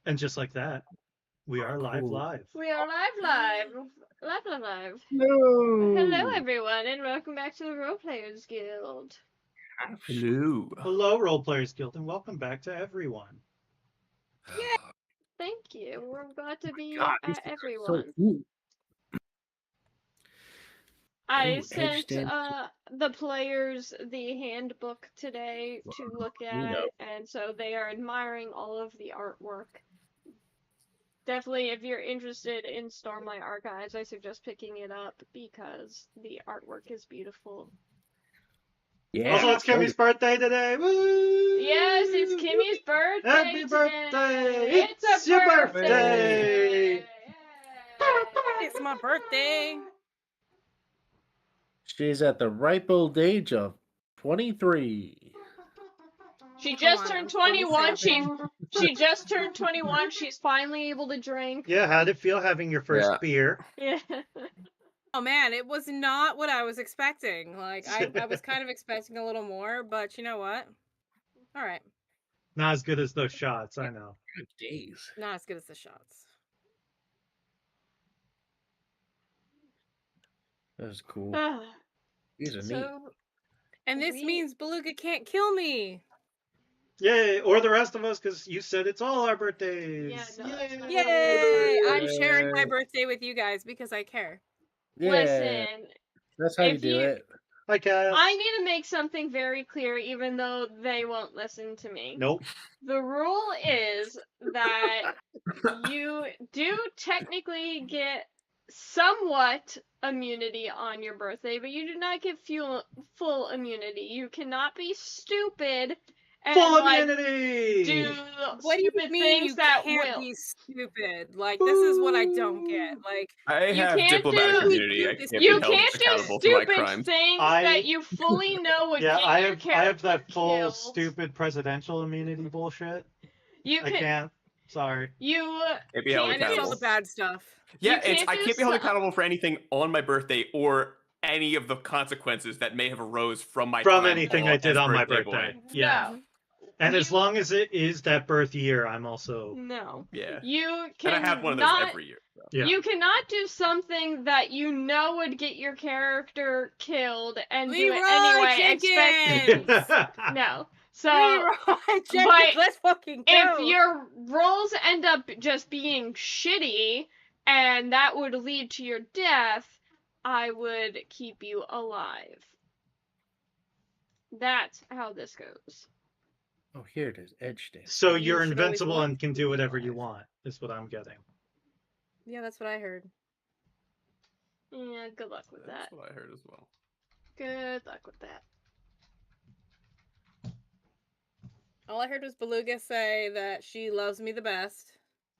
And just like that, we are live. We are live. No. Hello, everyone, and welcome back to the Role Players Guild. Hello. Hello, Role Players Guild, and welcome back to everyone. Thank you. We're glad to be God, these at things are everyone. so cool. I Ooh, sent edge the players the handbook today to look at, and so they are admiring all of the artwork. Definitely, if you're interested in Stormlight Archives, I suggest picking it up because the artwork is beautiful. Yeah. Also, it's Kimmy's birthday today. Woo! Yes, it's Kimmy's birthday. Happy today. birthday! It's your a birthday! It's my birthday. She's at the ripe old age of 23. She just on, turned I'm 21. 27. She just turned 21. She's finally able to drink. Yeah, how'd it feel having your first beer? Yeah. Oh man, it was not what I was expecting. Like I was kind of expecting a little more, but you know what? All right. Not as good as those shots, I know. Good days. Not as good as the shots. That was cool. These are neat. And this means Beluga can't kill me. Yay! Or the rest of us, because you said it's all our birthdays. Yeah, no, Yay! I'm sharing my birthday with you guys because I care. Yeah. Listen, That's how you do it. Hi, Kat. I need to make something very clear, even though they won't listen to me. Nope. The rule is that you do technically get somewhat immunity on your birthday, but you do not get full immunity. You cannot be stupid and Full like immunity! do What do you stupid mean things you that can't will. be stupid? Like this is what I don't get. Like I You have can't diplomatic do- immunity. I can't You be held can't do accountable for my stupid crimes. things that you fully know would Yeah, get I your have character that full killed. stupid presidential immunity bullshit. You I can't. Sorry. You Can't be held I miss all accountable. the bad stuff. Yeah, You I can't can't do be held some- accountable for anything on my birthday or any of the consequences that may have arose from my From time anything as I did on my birthday birthday. boy. Yeah. No. And as long as it is that birth year, I'm also. No. Yeah. You And I have one of those cannot. every year. So. Yeah. You cannot do something that you know would get your character killed and do it anyway. Expecting no. So, Jenkins, let's fucking go. If your rolls end up just being shitty and that would lead to your death, I would keep you alive. That's how this goes. Oh, here it is. Edge dance. So You you're should always invincible want and can to do be whatever you alive. want, is what I'm getting. Yeah, that's what I heard. Yeah, good luck with that. That's what I heard as well. Good luck with that. All I heard was Beluga say that she loves me the best.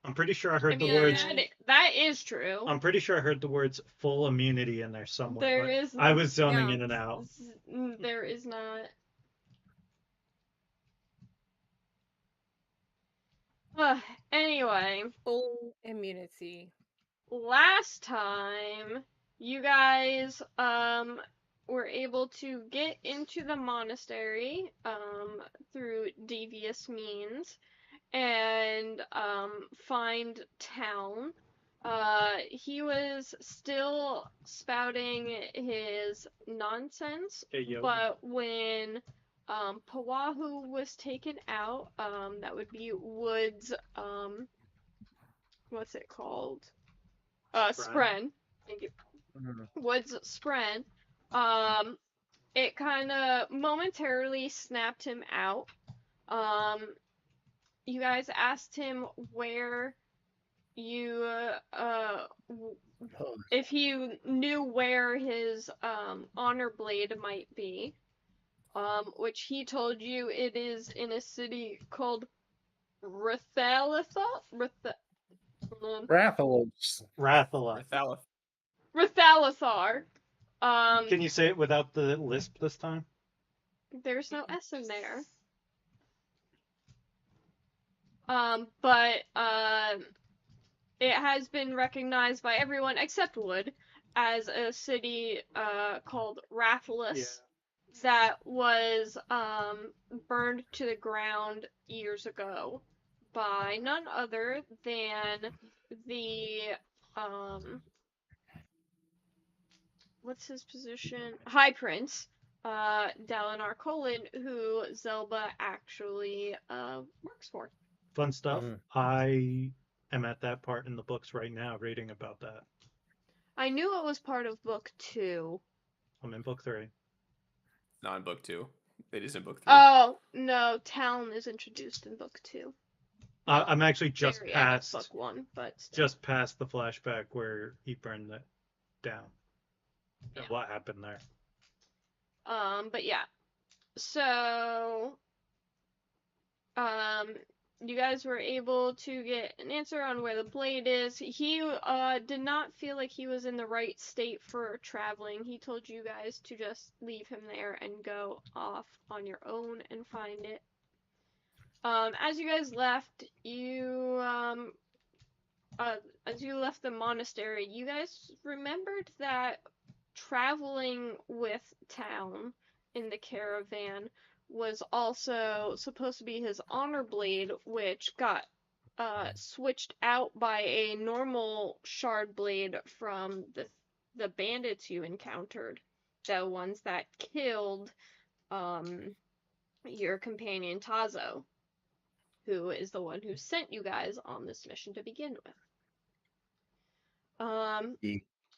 I'm pretty sure I heard the words. That is true. I'm pretty sure I heard the words full immunity in there somewhere. There is. I was zoning in and out. There is not. Anyway. Full immunity. Last time, you guys were able to get into the monastery through devious means and find town. He was still spouting his nonsense, but when Pawahu was taken out, that would be Wood's what's it called? Spren. Thank you. Wood's Spren. It kind of momentarily snapped him out. You guys asked him where you, if he knew where his, honor blade might be. Which he told you it is in a city called Rathalathar? Rathalathar. Can you say it without the lisp this time? There's no S in there. But it has been recognized by everyone except Wood as a city called Rathalos that was burned to the ground years ago by none other than the what's his position? High Prince, Dalinar Colin, who Zelba actually works for. Fun stuff. Mhm. I am at that part in the books right now, reading about that. I knew it was part of book 2. I'm in book 3. Not in book 2. It is in book 3. Oh no, Talon is introduced in book 2. I'm actually just Very end of past book 1, but still. just past the flashback where he burned it down. And Yeah. what happened there? But yeah. So, you guys were able to get an answer on where the blade is. He, did not feel like he was in the right state for traveling. He told you guys to just leave him there and go off on your own and find it. As you guys left, as you left the monastery, you guys remembered that traveling with Town in the caravan was also supposed to be his honor blade, which got switched out by a normal shard blade from the bandits you encountered, the ones that killed your companion Tazo, who is the one who sent you guys on this mission to begin with.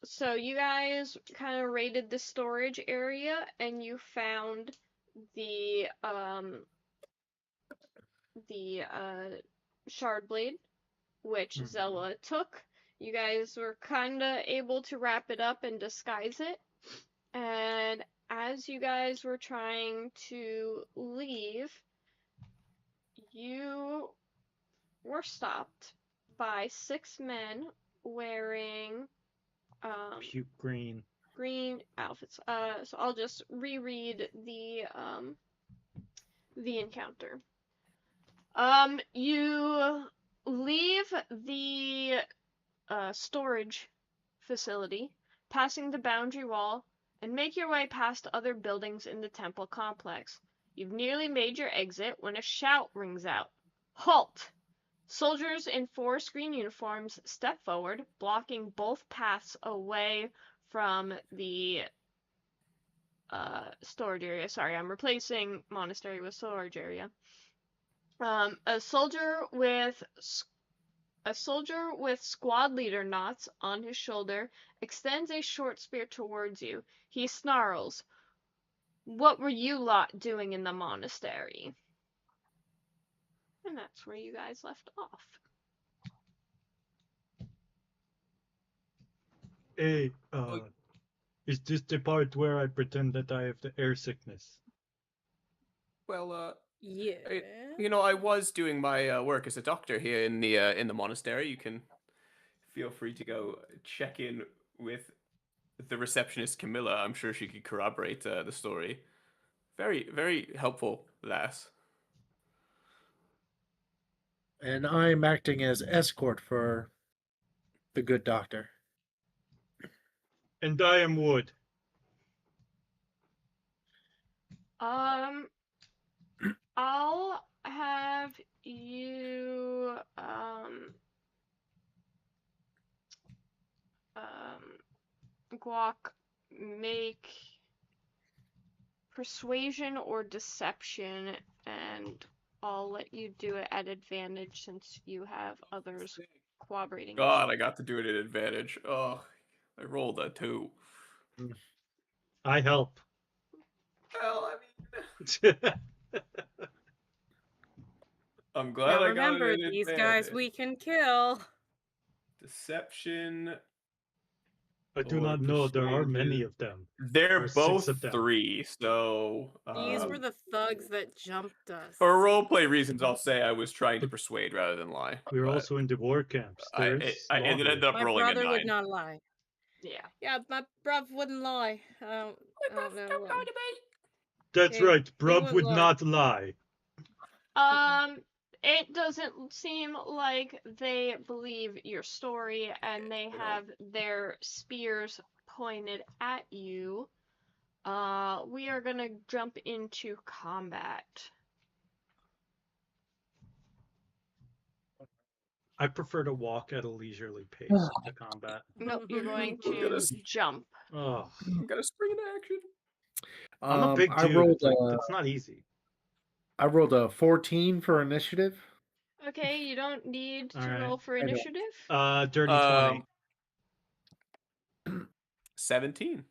So you guys kind of raided the storage area, and you found the shard blade, which Zella took. You guys were kind of able to wrap it up and disguise it. And as you guys were trying to leave, you were stopped by 6 men wearing Puke green. green outfits. So I'll just reread the encounter. You leave the storage facility, passing the boundary wall, and make your way past other buildings in the temple complex. You've nearly made your exit when a shout rings out. Halt! Soldiers in forest green uniforms step forward, blocking both paths away from the storage area. Sorry, I'm replacing monastery with storage area. A soldier with squad leader knots on his shoulder extends a short spear towards you. He snarls, "What were you lot doing in the monastery?" And that's where you guys left off. Hey, is this the part where I pretend that I have the air sickness? Well, Yeah. I was doing my work as a doctor here in the monastery. You can feel free to go check in with the receptionist Camilla. I'm sure she could corroborate the story. Very, very helpful, lass. And I'm acting as escort for the good doctor. And I am Wood. I'll have you Guac make persuasion or deception, and I'll let you do it at advantage since you have others corroborating. God, I got to do it at advantage. Oh, I rolled a 2. I help. Well, I mean, I'm glad Now I remember, got it at these guys advantage. we can kill. Deception. I do or not know. There are persuasion. many of them. They're Or 6 both of them. 3, so These were the thugs that jumped us. for roleplay reasons, I'll say I was trying to persuade rather than lie. We're but also in the war camps. I There is ended up My rolling a brother 9. would not lie. Yeah. Yeah, my bruv wouldn't lie. I don't know. That's He- right. he Brub wouldn't would lie. not lie. It doesn't seem like they believe your story, and they have their spears pointed at you. We are gonna jump into combat. I prefer to walk at a leisurely pace to combat. No, you're going We're gonna to s- jump. Oh, I'm gonna spring into action. I'm a big I dude. rolled It's like that's not easy. I rolled a 14 for initiative. Okay, you don't need to Alright. roll for I don't. initiative. Dirty 20. 17.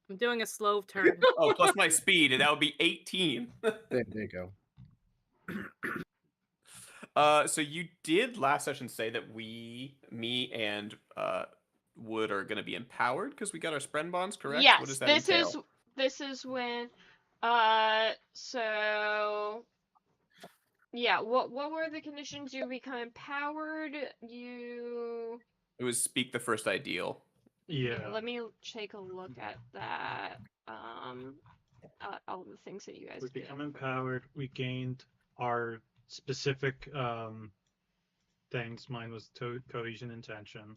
I'm doing a slow turn. Oh, plus my speed, and that would be 18. There you go. So you did last session say that me and Wood are going to be empowered because we got our spren bonds, correct? Yes, What does that this entail? this is when so yeah, what were the conditions? You become empowered, you It was speak the first ideal. Yeah. let me take a look at that. All the things that you guys We do. become empowered. We gained our specific things. Mine was cohesion and tension.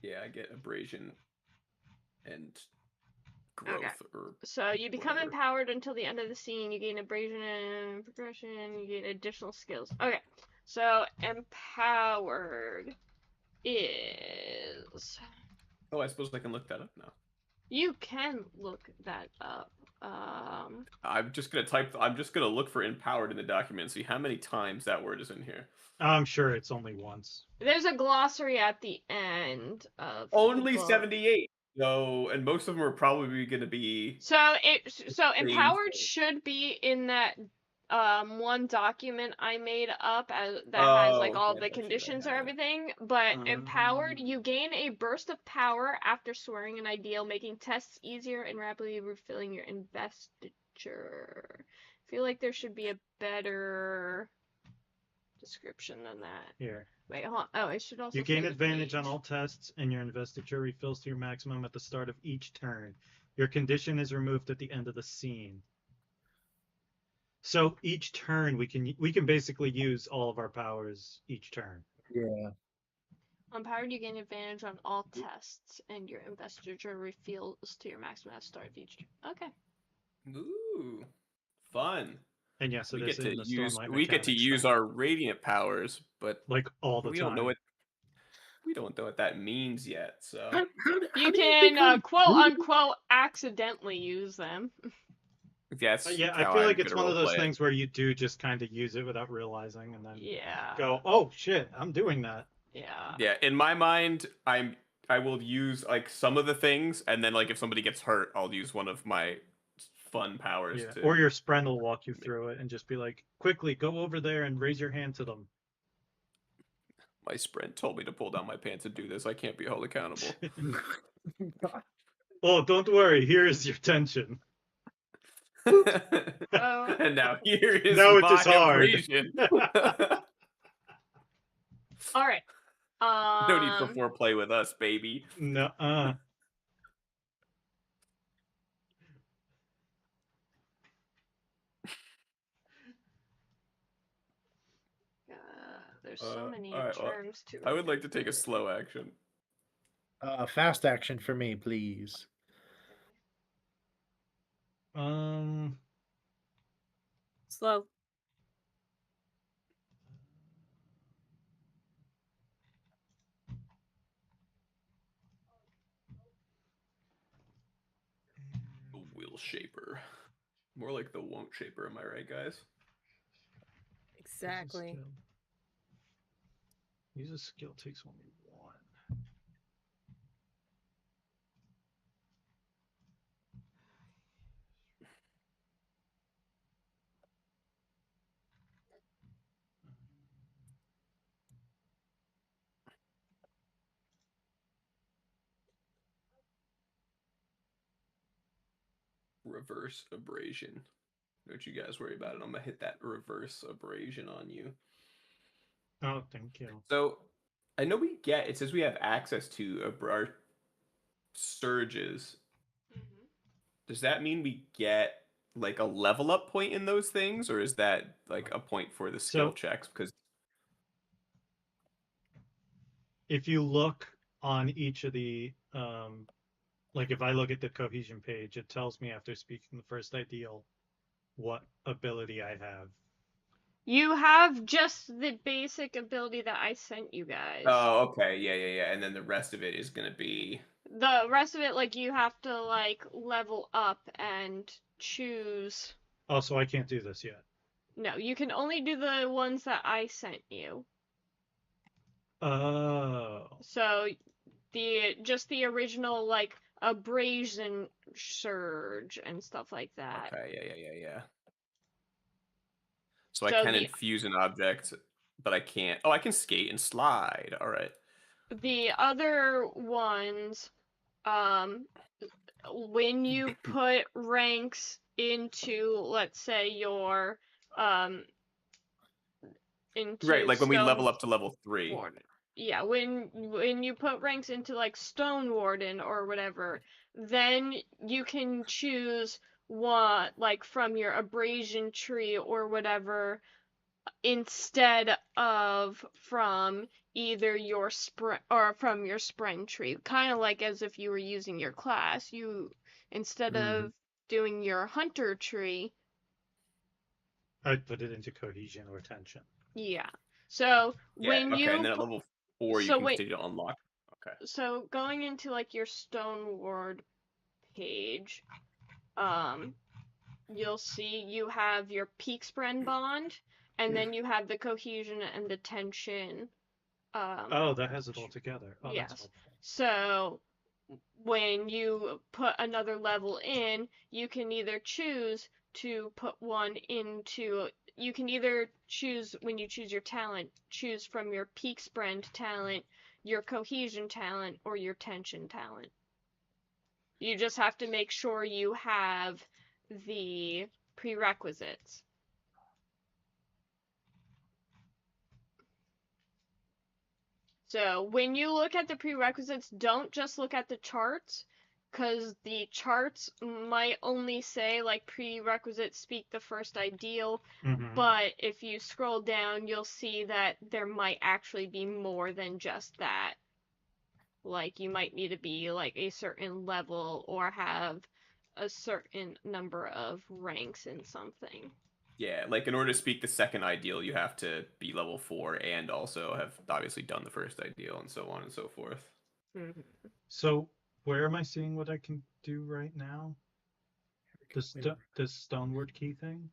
Yeah, I get abrasion and growth or So you become whatever. empowered until the end of the scene. You gain abrasion and progression. You gain additional skills. Okay, so empowered is. Oh, I suppose I can look that up now. You can look that up. I'm just gonna look for empowered in the document and see how many times that word is in here. I'm sure it's only once. There's a glossary at the end of the Only book. 78. No, and most of them are probably going to be. So empowered thing. should be in that one document I made up that has like all yeah, the that should conditions or have it. everything. But empowered, you gain a burst of power after swearing an ideal, making tests easier and rapidly refilling your investiture. I feel like there should be a better description than that. Here. Wait, hold on. Oh, I should also. You say gain the advantage on page. all tests, and your investiture refills to your maximum at the start of each turn. Your condition is removed at the end of the scene. So each turn we can basically use all of our powers each turn. Yeah. Empowered, you gain advantage on all tests, and your investiture refills to your maximum at the start of each turn. Okay. Ooh, fun. And yes, it We is get to in the use Stormlight we get to mechanics use thing. our radiant powers, but Like all the we time. don't know what that means yet. So How You do can become quote really- unquote accidentally use them. that's Yeah, I how feel I'm like it's gonna one of those roleplay it. things where you do just kind of use it without realizing, and then Yeah. go, "Oh shit, I'm doing that." Yeah. Yeah, in my mind, I will use like some of the things, and then like if somebody gets hurt, I'll use one of my fun powers Yeah. to. Or your spren will walk you through it and just be like, "Quickly, go over there and raise your hand to them." My sprint told me to pull down my pants and do this. I can't be held accountable. Oh, don't worry. Here is your tension. And now here is Now it my is hard. abrasion. All right. No need for foreplay with us, baby. No. There's so many alright, well, terms to. I would like to take a slow action. Fast action for me, please. Slow. The will shaper. More like the won't shaper, am I right, guys? Exactly. Use a skill takes only one. Reverse abrasion. Don't you guys worry about it. I'm gonna hit that reverse abrasion on you. Oh, thank you. So I know it says we have access to our surges. Mm-hmm. Does that mean we get like a level up point in those things, or is that like a point for the skill checks? Because if you look on each of the like if I look at the cohesion page, it tells me after speaking the first ideal what ability I have. You have just the basic ability that I sent you guys. Oh, okay. Yeah. And then the rest of it is gonna be. The rest of it, like, you have to, like, level up and choose. Oh, so I can't do this yet. No, you can only do the ones that I sent you. Oh. So just the original, like, abrasion surge and stuff like that. Okay. Yeah. So I So can infuse an object, but I can't. Oh, I can skate and slide. All right. the other ones, when you put ranks into, let's say, your into Right, like when we level Stone up to level 3. Warden. Yeah, when you put ranks into like Stone Warden or whatever, then you can choose one like from your abrasion tree or whatever instead of from either your from your spren tree. Kind of like as if you were using your class. You instead of doing your hunter tree, I'd put it into cohesion or tension. yeah. So Yeah, okay, and then at level 4 you so can wait, continue to unlock. Okay. so going into like your Stone Ward page, you'll see you have your peak spren bond, and then you have the cohesion and the tension. Oh, that has it all together. Oh, yes. that's helpful. So when you put another level in, you can either choose to put one into. You can either choose when you choose your talent, choose from your peak spren talent, your cohesion talent, or your tension talent. You just have to make sure you have the prerequisites. So when you look at the prerequisites, don't just look at the charts, because the charts might only say like prerequisites speak the first ideal, but if you scroll down, you'll see that there might actually be more than just that. Like you might need to be like a certain level or have a certain number of ranks in something. Yeah, like in order to speak the second ideal, you have to be level 4 and also have obviously done the first ideal and so on and so forth. So where am I seeing what I can do right now? This Stoneward key thing?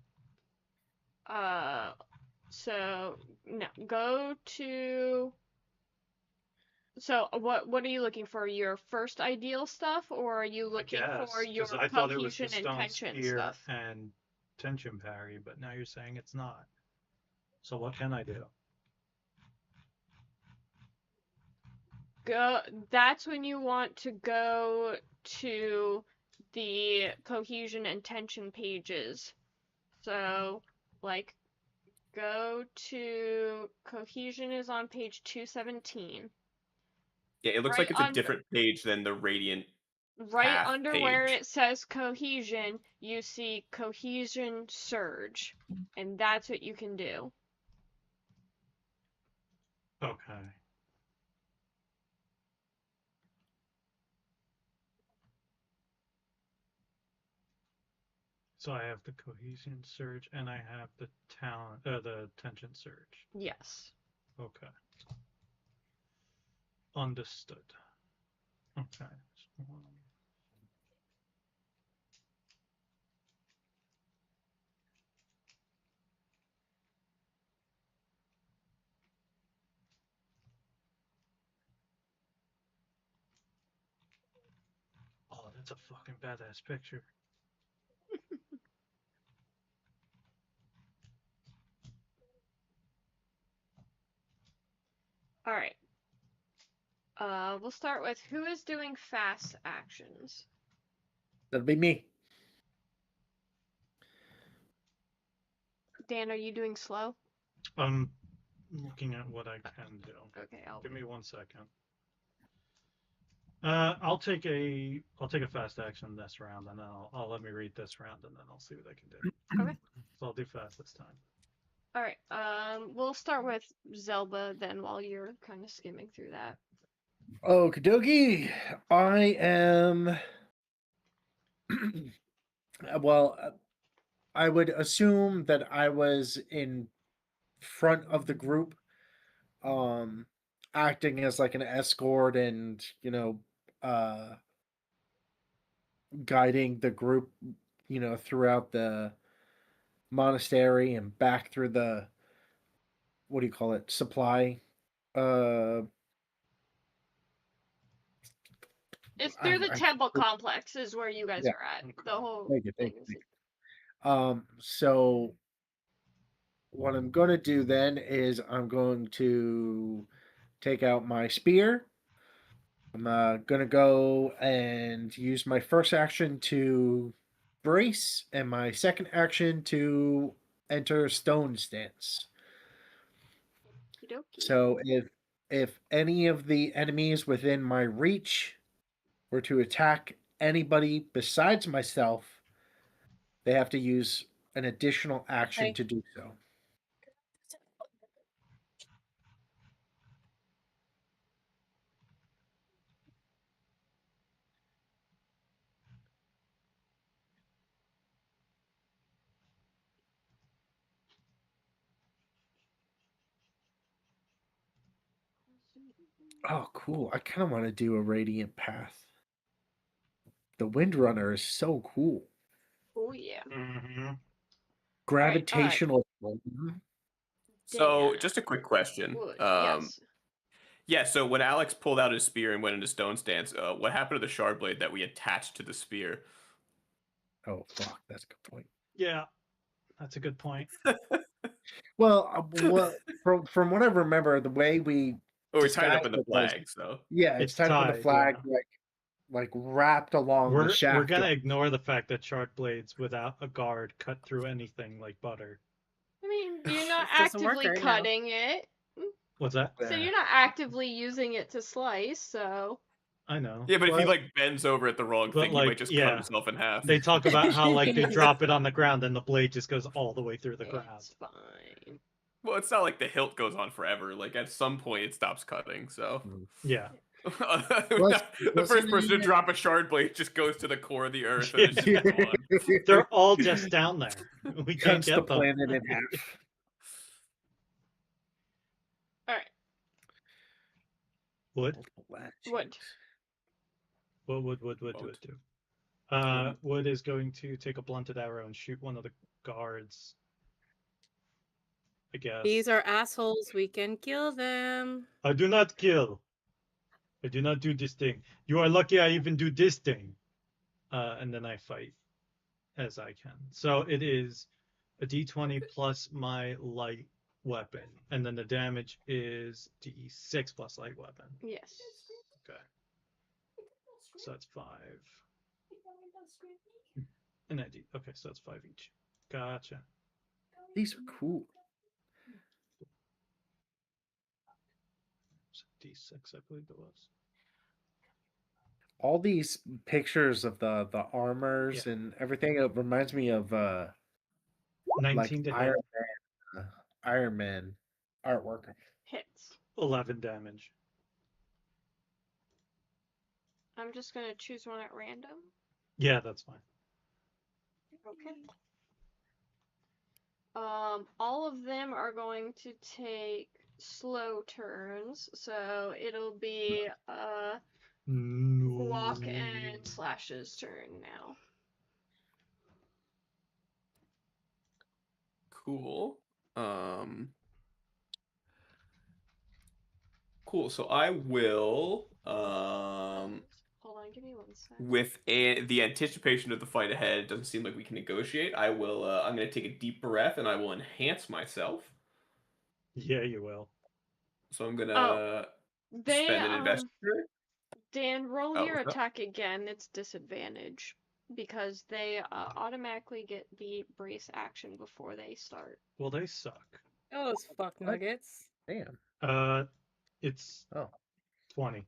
So no, go to. So what are you looking for? Your first ideal stuff, or are you looking for your I thought it was the cohesion and stone tension spear stuff? and tension parry, but now you're saying it's not. So what can I do? That's when you want to go to the cohesion and tension pages. So, like, go to cohesion is on page 217. Yeah, it looks like it's a different page than the Radiant Right Path under page. where it says cohesion, you see cohesion surge, and that's what you can do. Okay. So I have the cohesion surge and I have the talent, the tension surge. Yes. Okay. Understood. Okay. Oh, that's a fucking badass picture. All right. We'll start with who is doing fast actions. That'll be me. Dan, are you doing slow? I'm looking at what I can do. Okay, Give me 1 second. I'll take a fast action this round, and then I'll let me read this round, and then I'll see what I can do. Okay. So I'll do fast this time. All right. We'll start with Zelba then, while you're kind of skimming through that. Okie dokie. I am. Well, I would assume that I was in front of the group, acting as like an escort and guiding the group, throughout the monastery and back through the, what do you call it, supply. Uh, It's through the temple complex is where you guys Yeah. are at. The whole Thank you, thing. thank you. So what I'm going to do then is I'm going to take out my spear. I'm going to go and use my first action to brace and my second action to enter stone stance. Okey-dokey. So if any of the enemies within my reach were to attack anybody besides myself, they have to use an additional action Okay. to do so. Oh, cool. I kind of want to do a radiant path. The Windrunner is so cool. Oh yeah. Mm-hmm. Gravitational. So, Dan. just a quick question. Wood. Yes. Yeah, so when Alex pulled out his spear and went into stone stance, what happened to the shard blade that we attached to the spear? Oh, fuck. That's a good point. Yeah, that's a good point. Well, from what I remember, the way we Oh, we tied it up disguised in the it was, flag, so. yeah, it's tied up in the flag, yeah. like wrapped along the shaft. We're gonna ignore the fact that shard blades without a guard cut through anything like butter. I mean, you're not It doesn't work actively right now. cutting it. What's that? So you're not actively using it to slice, so. I know. Yeah, but if he Well- like bends over at the wrong But, thing, he like, might just yeah. cut himself in half. They talk about how like they drop it on the ground and the blade just goes all the way through the ground. It's fine. Well, it's not like the hilt goes on forever. Like at some point, it stops cutting. So Yeah. the first person to drop a shard blade just goes to the core of the earth and it's just gone. They're all just down there. We can't Cuts the get them. planet in half. Alright. Wood? Wood. What would do? Wood is going to take a blunted arrow and shoot one of the guards. I guess. These are assholes. We can kill them. I do not kill. I do not do this thing. You are lucky I even do this thing. And then I fight as I can. So it is a d20 plus my light weapon. And then the damage is d6 plus light weapon. Yes. Okay. So that's 5. And I d. Okay, so that's 5 each. Gotcha. These are cool. D6, I believe it was. All these pictures of the armors and everything, it reminds me of 19 to hit. Iron Man artwork. Hits. 11 damage. I'm just gonna choose one at random. Yeah, that's fine. Okay. All of them are going to take slow turns, so it'll be Walk and Slash's turn now. Cool. Cool. So I will Hold on, give me 1 second. with the anticipation of the fight ahead, it doesn't seem like we can negotiate. I will. I'm going to take a deep breath and I will enhance myself. Yeah, you will. So I'm gonna spend an investigator. Dan, roll Oh, your what's up? attack again. It's disadvantage because they automatically get the brace action before they start. Well, they suck. Those fuck nuggets. Damn. It's 20.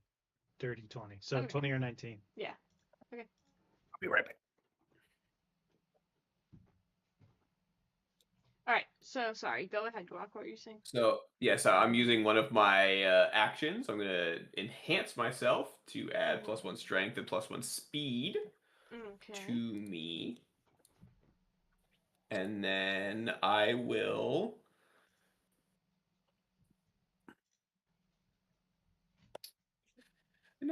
Dirty 20. So Okay. 20 or 19. Yeah. I'll be right back. All right. So sorry. Go ahead, Guac. What were you saying? So yes, I'm using one of my actions. I'm gonna enhance myself to add +1 strength and +1 speed Okay. to me, and then I will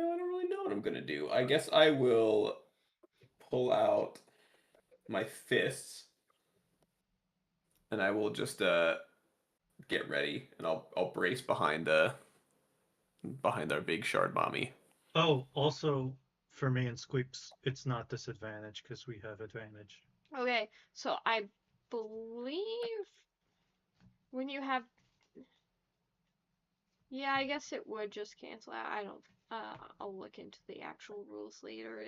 I don't really know what I'm gonna do. I guess I will pull out my fists, and I will just get ready, and I'll brace behind our big shard mommy. Oh, also for me and Squeeps, it's not disadvantage because we have advantage. Okay, so I believe when you have, yeah, I guess it would just cancel out. I don't. I'll look into the actual rules later.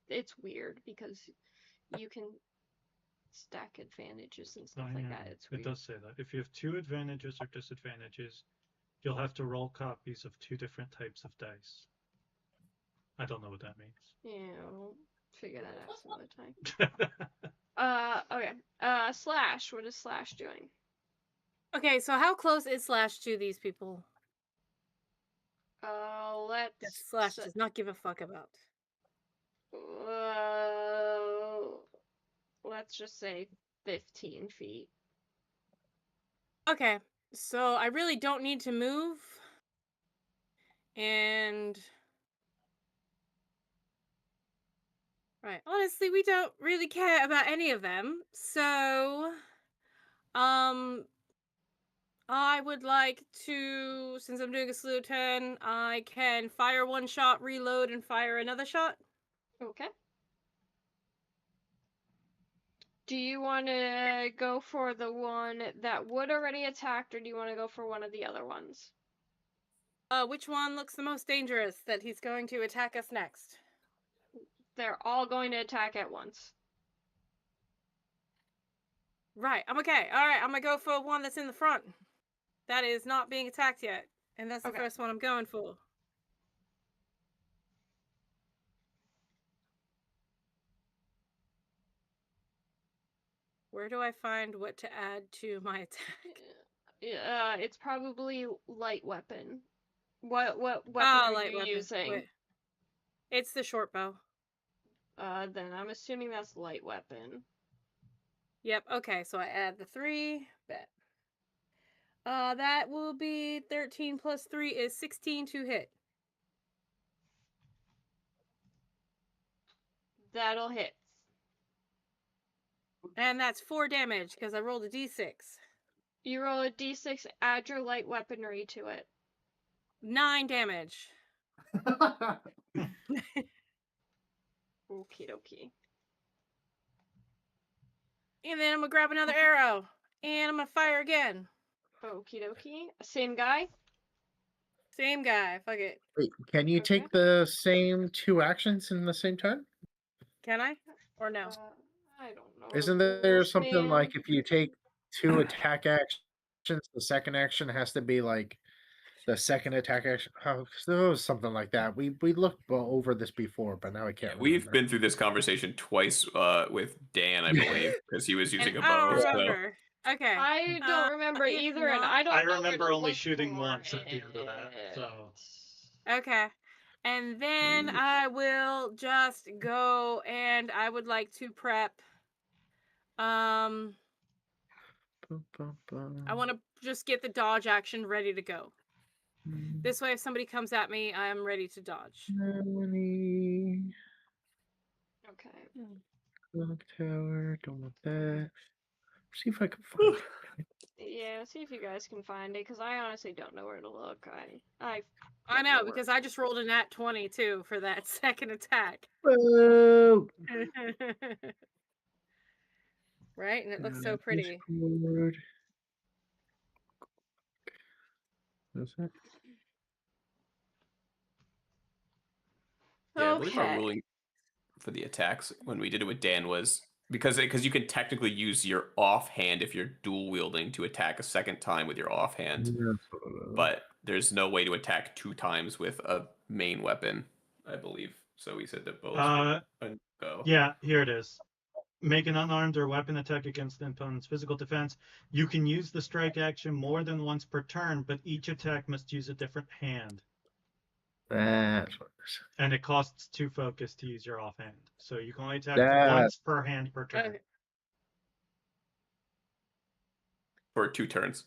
It's weird because you can stack advantages and stuff like that. It's It weird. does say that. If you have 2 advantages or disadvantages, you'll have to roll copies of 2 different types of dice. I don't know what that means. Yeah, we'll figure that out some other time. Okay. Slash. What is Slash doing? Okay, so how close is Slash to these people that Let's. Slash does not give a fuck about? Let's just say 15 feet. Okay, so I really don't need to move. And right, honestly, we don't really care about any of them. So I would like to, since I'm doing a slow turn, I can fire 1 shot, reload, and fire another shot. Okay. Do you want to go for the one that would already attacked, or do you want to go for one of the other ones? Which one looks the most dangerous that he's going to attack us next? They're all going to attack at once. Right, I'm okay. Alright, I'm gonna go for one that's in the front. That is not being attacked yet. And that's the Okay. first one I'm going for. Where do I find what to add to my attack? It's probably light weapon. What weapon Light are you weapon. using? Wait. It's the short bow. Then I'm assuming that's light weapon. Yep, okay, so I add the 3. Bet. That will be 13 plus 3 is 16 to hit. That'll hit. And that's 4 damage because I rolled a d6. You roll a d6, add your light weaponry to it. 9 damage. Okie dokie. And then I'm gonna grab another arrow. And I'm gonna fire again. Okie dokie. Same guy? Same guy. Fuck it. Wait, can you Okay. take the same 2 actions in the same time? Can I? Or no? I don't know. Isn't the there rules, something man. like if you take 2 attack actions, the second action has to be like the second attack action? Oh, there was something like that. We looked over this before, but now I can't We've remember. been through this conversation twice with Dan, I believe, because he was using And a I bow. don't So. remember. Okay. I don't remember if either, and not- I don't I know where remember to only look shooting for once at the end of that, so. Okay. And then I will just go and I would like to prep. I want to just get the dodge action ready to go. This way, if somebody comes at me, I am ready to dodge. Okay. Clock tower, don't want that. See if I can find it. Yeah, see if you guys can find it, because I honestly don't know where to look. I I know, because I just rolled a nat 20 too for that second attack. Whoa! Right? And it looks so pretty. Discord. Is it? Yeah, I believe our Okay. ruling for the attacks when we did it with Dan was because you can technically use your offhand if you're dual wielding to attack a second time with your offhand, but there's no way to attack 2 times with a main weapon, I believe. So we said that both. Go. Yeah, here it is. Make an unarmed or weapon attack against the opponent's physical defense. You can use the strike action more than once per turn, but each attack must use a different hand. That's what it is. And it costs 2 focus to use your offhand. So you can only attack That- once per hand per turn. Okay. for 2 turns,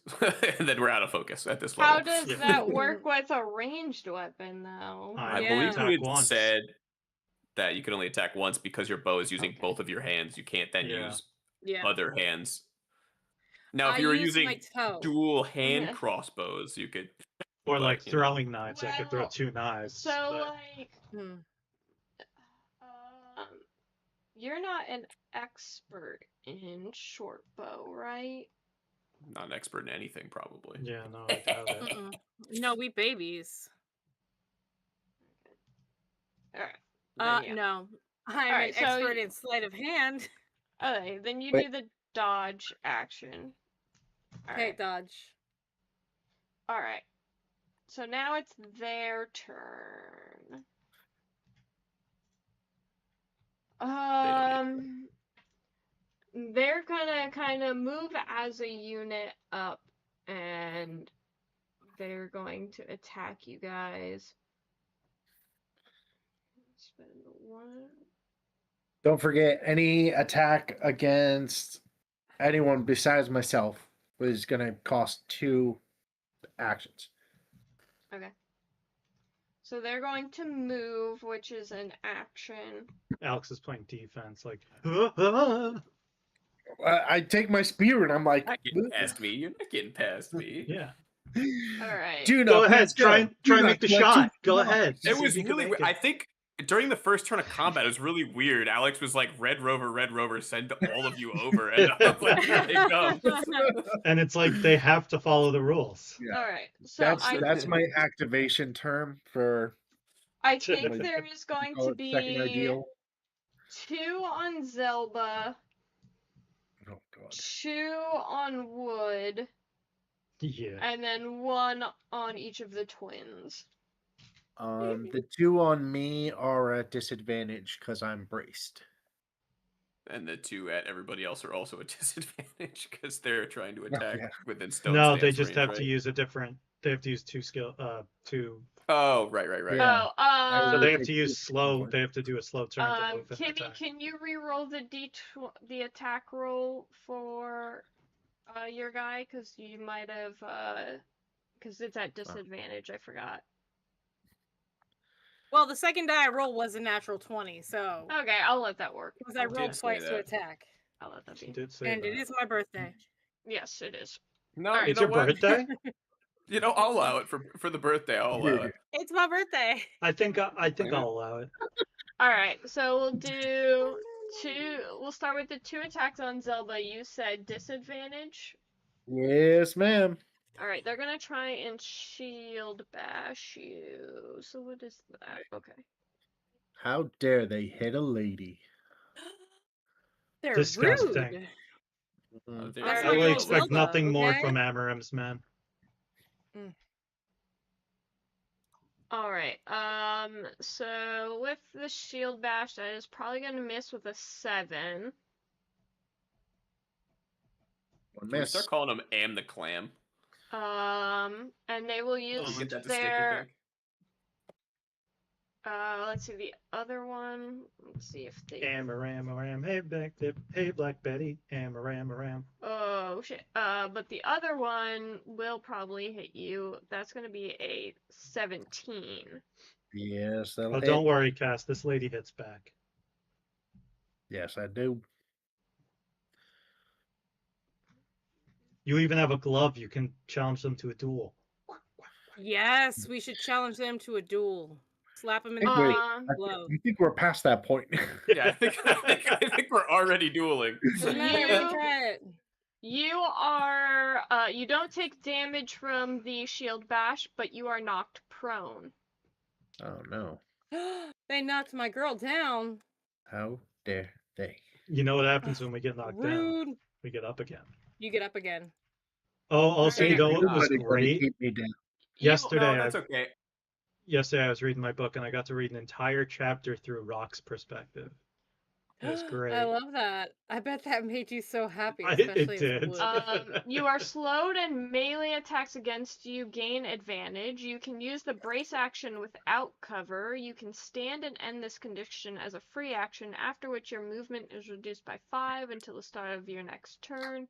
and then we're out of focus at this How level. does Yeah. that work with a ranged weapon, though? I Yeah. believe attack it once. said that you can only attack once because your bow is using Okay. both of your hands. You can't then Yeah. use Yeah. other hands. Now, if I you were use my using toe. dual hand crossbows, you could. Or like but, you know. throwing knives. I could throw Well, 2 knives. So, but- like, Hmm. you're not an expert in short bow, right? Not an expert in anything, probably. Yeah, no, I doubt it. Mm-mm. No, we babies. Alright. Yeah. No. I'm Alright, an so expert in sleight of hand. Okay, then you Wait. do the dodge action. Okay, Alright. dodge. Alright. So now it's their turn. They're gonna kind of move as a unit up, and they're going to attack you guys. Spend 1. Don't forget, any attack against anyone besides myself was going to cost 2 actions. Okay. So they're going to move, which is an action. Alex is playing defense, like. I take my spear and I'm like, You're not getting past me. You're not getting past me. Yeah. Alright. Do Go not ahead. pass Try go. and Do make the not shot. touch. Go No. ahead. It See was if you can really make weird. it. I think during the first turn of combat, it was really weird. Alex was like, Red Rover, send all of you over. And I was like, here they come. And it's like they have to follow the rules. Yeah. Alright. So That's my activation term for I think there is going call to it second be ideal. 2 on Zelba, Oh god. 2 on Wood, Yeah. and then 1 on each of the twins. The 2 on me are at disadvantage because I'm braced. And the 2 at everybody else are also a disadvantage because they're trying to attack yeah. within stone. No, they stance just range, have right? to use a different. They have to use 2 skill. 2. Oh, right. Yeah. So they would have take to 2 use slow. points. They have to do a slow turn to move and Kimmy, attack. can you re-roll the attack roll for your guy? Because you might have, because it's at disadvantage, I forgot. Well, the second die I rolled was a natural 20, so. Okay, I'll let that work. Because I rolled say twice to that. attack. I'll let that She be. did say And that. it is my birthday. Yes, it is. No, Alright. you It's know your what? birthday. You know, I'll allow it for the birthday. I'll allow it. It's my birthday. I think I'll allow it. Alright, so we'll do 2. We'll start with the 2 attacks on Zelda. You said disadvantage. Yes, ma'am. Alright, they're gonna try and shield bash you. So what is that? Okay. How dare they hit a lady? They're Disgusting. rude. Mhm. There That's you I my will go. girl expect Zelda, nothing more okay? from Amaram's man. Alright, so with the shield bash, that is probably gonna miss with a 7. One Can we miss. start calling him Am the Clam? And they will Can use we get that to stick, you their, think? let's see, the other one, let's see if they, Amaram, hey Black Betty, Amaram. oh shit, but the other one will probably hit you. That's gonna be a 17. Yes, that'll Oh, hit. don't worry, Cass. This lady hits back. Yes, I do. You even have a glove. You can challenge them to a duel. Yes, we should challenge them to a duel. Slap them in the Wait, face. Glove. I think we're past that point. Yeah, I think we're already dueling. Doesn't matter, we can try it. You are, you don't take damage from the shield bash, but you are knocked prone. Oh no! They knocked my girl down. How dare they? You know what happens when we get knocked down? Rude. We get up again. You get up again. Oh, also, you Alright. know what was Nobody's gonna great? keep me down. Yesterday, No, that's okay. Yesterday I was reading my book and I got to read an entire chapter through Rock's perspective. It was great. I love that. I bet that made you so happy, It especially as did. Wood. You are slowed and melee attacks against you gain advantage. You can use the brace action without cover. You can stand and end this condition as a free action, after which your movement is reduced by 5 until the start of your next turn.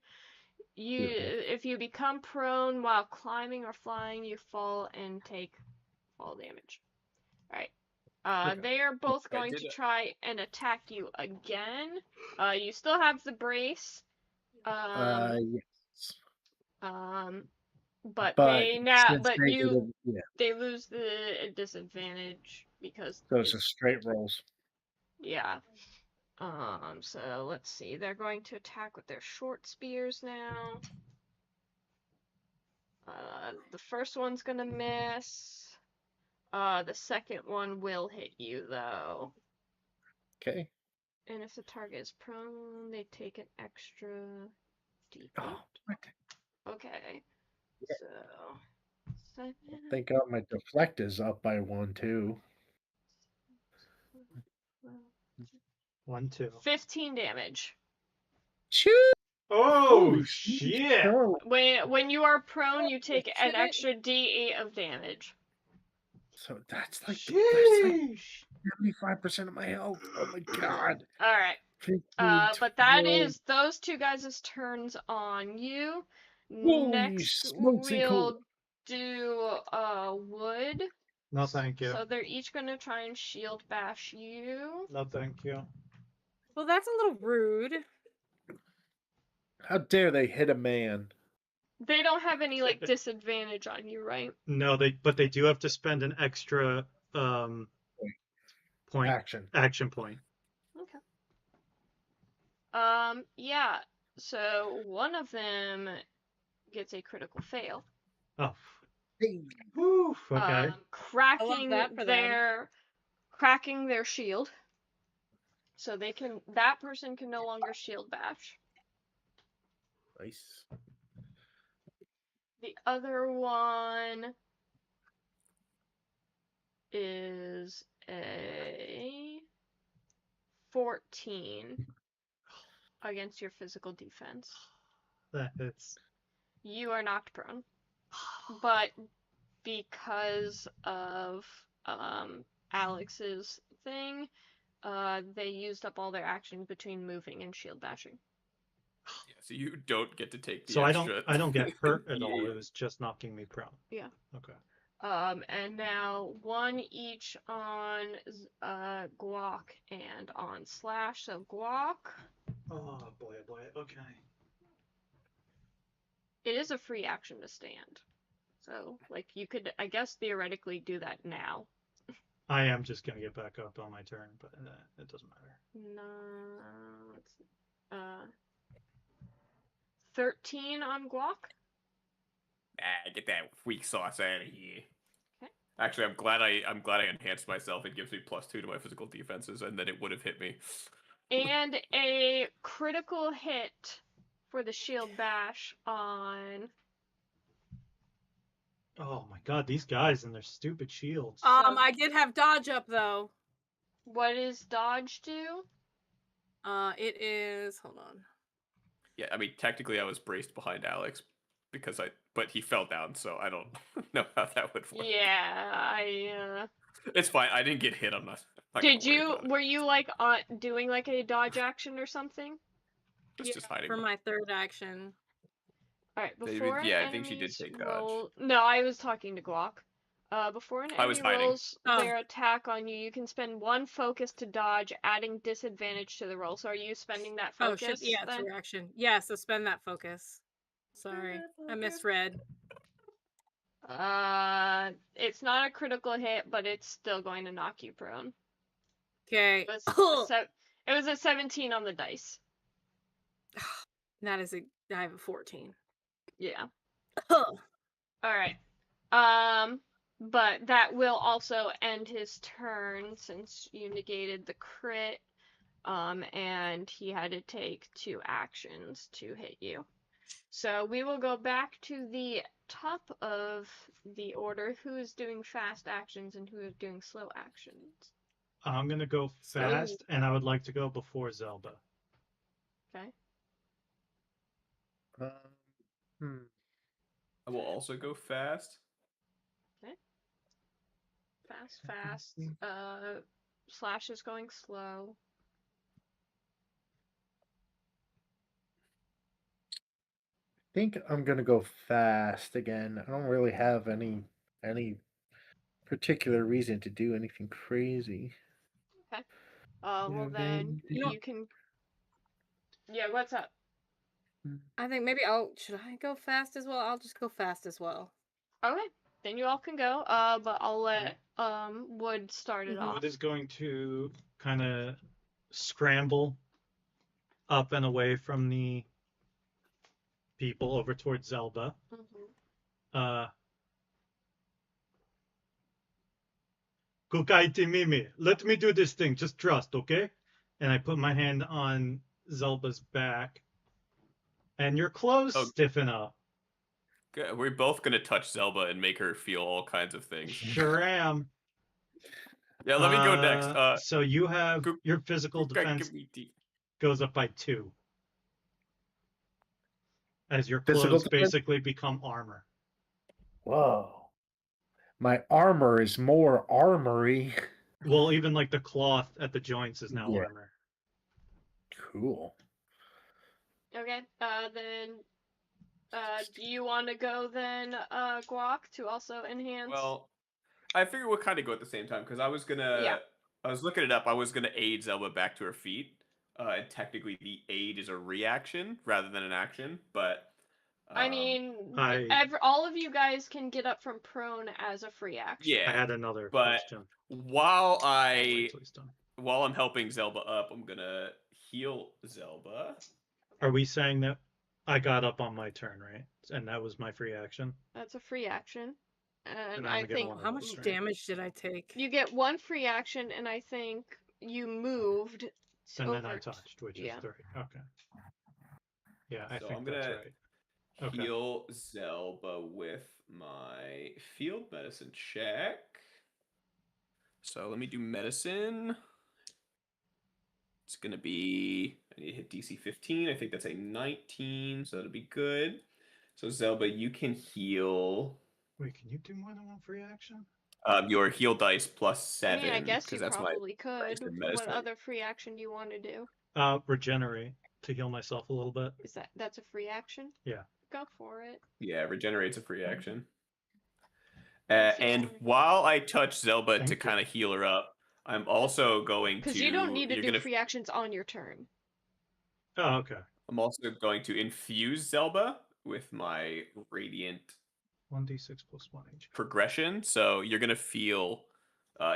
if you become prone while climbing or flying, you fall and take fall damage. All right. Okay. They are both I going did to it. try and attack you again. You still have the brace. Yes. But But they now, since but they you, did it, yeah, they lose the disadvantage because those are it's, straight rolls. yeah. So let's see. They're going to attack with their short spears now. The first one's gonna miss. The second one will hit you though. Okay. And if the target is prone, they take an extra d8. Oh, what? Okay. Yeah. So 7. Thank God my deflect is up by 1 too. 1, 2. 15 damage. Shoot! Oh Holy shit! No. When you are prone, you take an Shit. extra d8 of damage. So that's like Sheesh. 75% of my health. Oh my God. All right. 15, But that 12. is those two guys' turns on you. Holy Next, smokesy cola. we'll do wood. No, thank you. So they're each gonna try and shield bash you. No, thank you. Well, that's a little rude. How dare they hit a man? They don't have any like disadvantage on you, right? No, but they do have to spend an extra point action point. Okay. Yeah. So one of them gets a critical fail. Oh. Hey. Woo, okay. Cracking that for them. cracking their shield. So that person can no longer shield bash. Nice. The other one is a 14 against your physical defense. That's You are knocked prone. But because of Alex's thing, they used up all their actions between moving and shield bashing. Yeah, so you don't get to take the so extra. I don't get hurt at all. Yeah. It was just knocking me prone. Yeah. Okay. And now one each on Guac and on Slash. So Guac, Oh boy, okay. it is a free action to stand. So, like, you could, I guess, theoretically do that now. I am just gonna get back up on my turn, but it doesn't matter. No, it's 13 on Guac. Get that weak sauce out of here. Okay. Actually, I'm glad I enhanced myself. It gives me +2 to my physical defenses, and then it would have hit me. And a critical hit for the shield bash on. Oh my God, these guys and their stupid shields. I did have dodge up though. What does dodge do? It is. Hold on. Yeah, I mean, technically I was braced behind Alex but he fell down, so I don't know how that would work. Yeah, It's fine. I didn't get hit. I'm not Did gonna worry you? about it. Were you like doing like a dodge action or something? It's just hiding For my third action. All right. Maybe- Before yeah, an I think she did enemy's take dodge. roll. No, I was talking to Guac. Before an I was enemy hiding. rolls Oh. their attack on you, you can spend 1 focus to dodge, adding disadvantage to the roll. So are you spending that focus? Oh shit! Yeah, it's a then? reaction. Yeah, so spend that focus. Sorry, I misread. It's not a critical hit, but it's still going to knock you prone. Okay. It was a 17 on the dice. That is I have a 14. Yeah. Huh. All right. But that will also end his turn since you negated the crit. And he had to take 2 actions to hit you. So we will go back to the top of the order. Who is doing fast actions and who is doing slow actions? I'm gonna go fast, and I would like to go before Zelda. Okay. I will also go fast. Okay. Fast. Slash is going slow. think I'm gonna go fast again. I don't really have any particular reason to do anything crazy. Well then you can. Yeah, what's up? I think maybe should I go fast as well? I'll just go fast as well. Okay, then you all can go. But I'll let Wood start it off. Wood is going to kind of scramble up and away from the people over towards Zelda. Kukaiti Mimi, let me do this thing. Just trust, okay? And I put my hand on Zelba's back, and your clothes stiffen up. Good. We're both gonna touch Zelba and make her feel all kinds of things. Sure am. Yeah, let me go next. So you have your physical defense goes up by 2. As your clothes basically become armor. Whoa. My armor is more armory. Well, even like the cloth at the joints is now armor. Cool. Okay, then do you want to go then, Guac, to also enhance? Well, I figure we'll kind of go at the same time because I was looking it up. I was gonna aid Zelba back to her feet, and technically the aid is a reaction rather than an action. But I mean, all of you guys can get up from prone as a free action. Yeah, I had another but question. While I'm helping Zelba up, I'm gonna heal Zelba. Are we saying that I got up on my turn, right? And that was my free action? That's a free action. And I think how much damage did I take? You get 1 free action, and I think you moved. And then I touched, which is 3. Okay. Yeah, I think that's right. Heal Zelba with my field medicine check. So let me do medicine. It's going to be, I need to hit DC 15. I think that's a 19, so that'll be good. So Zelba, you can heal. Wait, can you do more than 1 free action? Your heal dice plus 7. I mean, I guess you probably could. What other free action do you want to do? Regenerate to heal myself a little bit. That's a free action? Yeah. Go for it. Yeah, regenerate's a free action. And while I touch Zelba to kind of heal her up, I'm also going to... Because you don't need to do free actions on your turn. Oh, okay. I'm also going to infuse Zelba with my Radiant 1d6 plus 1 HP. Progression. So you're going to feel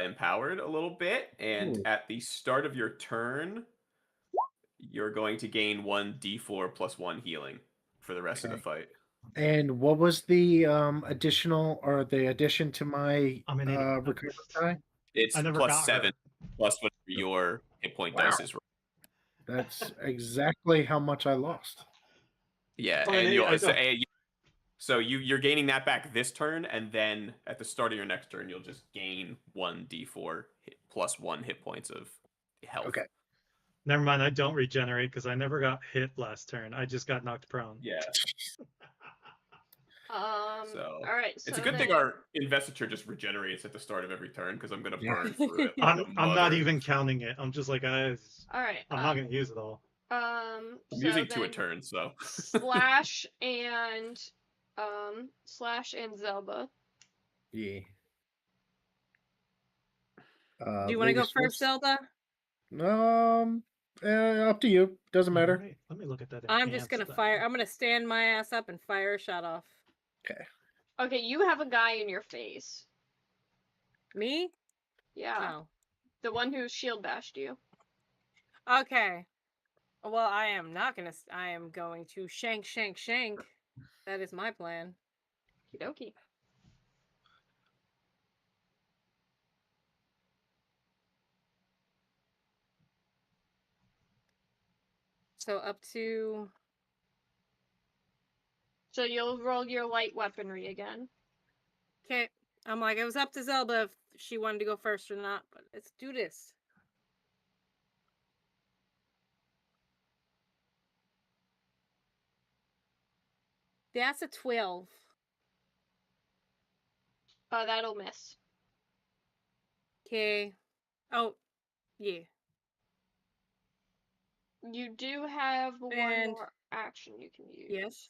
empowered a little bit. And at the start of your turn, you're going to gain 1d4 plus 1 healing for the rest of the fight. And what was the addition to my recovery die? It's plus 7 plus whatever your hit point dice is. That's exactly how much I lost. Yeah, so you're gaining that back this turn, and then at the start of your next turn, you'll just gain 1d4 plus 1 hit points of health. Okay. Never mind, I don't regenerate because I never got hit last turn. I just got knocked prone. Yeah. All right. So it's a good thing our investiture just regenerates at the start of every turn because I'm gonna burn through it. I'm not even counting it. I'm just like, all right. I'm not gonna use it all. I'm using 2 a turn, so Slash and Zelba. Yeah. Do you want to go first, Zelda? Up to you. Doesn't matter. Let me look at that. I'm just gonna fire. I'm gonna stand my ass up and fire a shot off. Okay. Okay, you have a guy in your face. Me? Yeah. Oh. The one who shield bashed you. Okay. Well, I am not gonna. I am going to shank. That is my plan. Okie dokie. So up to... So you'll roll your light weaponry again. Okay. I'm like, it was up to Zelda if she wanted to go first or not, but let's do this. That's a 12. That'll miss. Okay. Oh, yeah. You do have one more action you can use. Yes.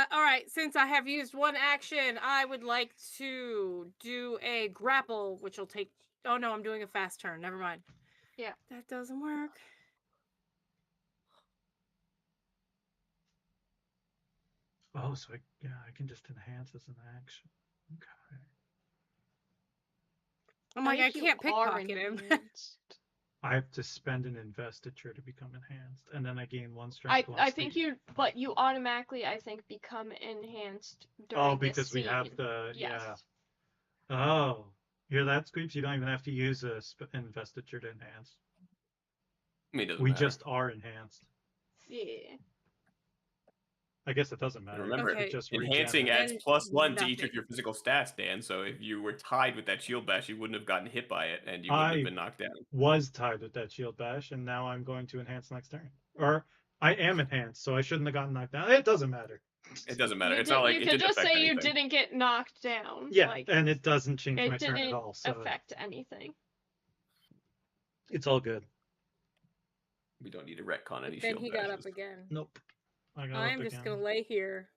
All right. Since I have used one action, I would like to do a grapple, which will take. Oh no, I'm doing a fast turn. Never mind. Yeah. That doesn't work. Oh, so I can just enhance as an action. Okay. I'm like, I think you can't are pickpocket him. enhanced. I have to spend an investiture to become enhanced, and then I gain 1 strength. I think but you automatically, I think, become enhanced during Oh, this because we have scene. the Yes. Oh, hear that, Squeeps? You don't even have to use a investiture to enhance. I mean, it doesn't We matter. just are enhanced. Yeah. I guess it doesn't matter. Remember, Okay. It just enhancing regenerates. adds And +1 to each nothing. of your physical stats, Dan. So if you were tied with that shield bash, you wouldn't have gotten hit by it, and you wouldn't have been knocked down. Was tied with that shield bash, and now I'm going to enhance next turn. Or I am enhanced, so I shouldn't have gotten knocked down. It doesn't matter. It doesn't matter. You It's not like you it could didn't just affect say you anything. didn't get knocked down. Yeah, like, and it doesn't change it my turn didn't at all. So affect anything. it's all good. We don't need to retcon any Then shield he bashes. got up again. Nope. I got I'm up just again. gonna lay here.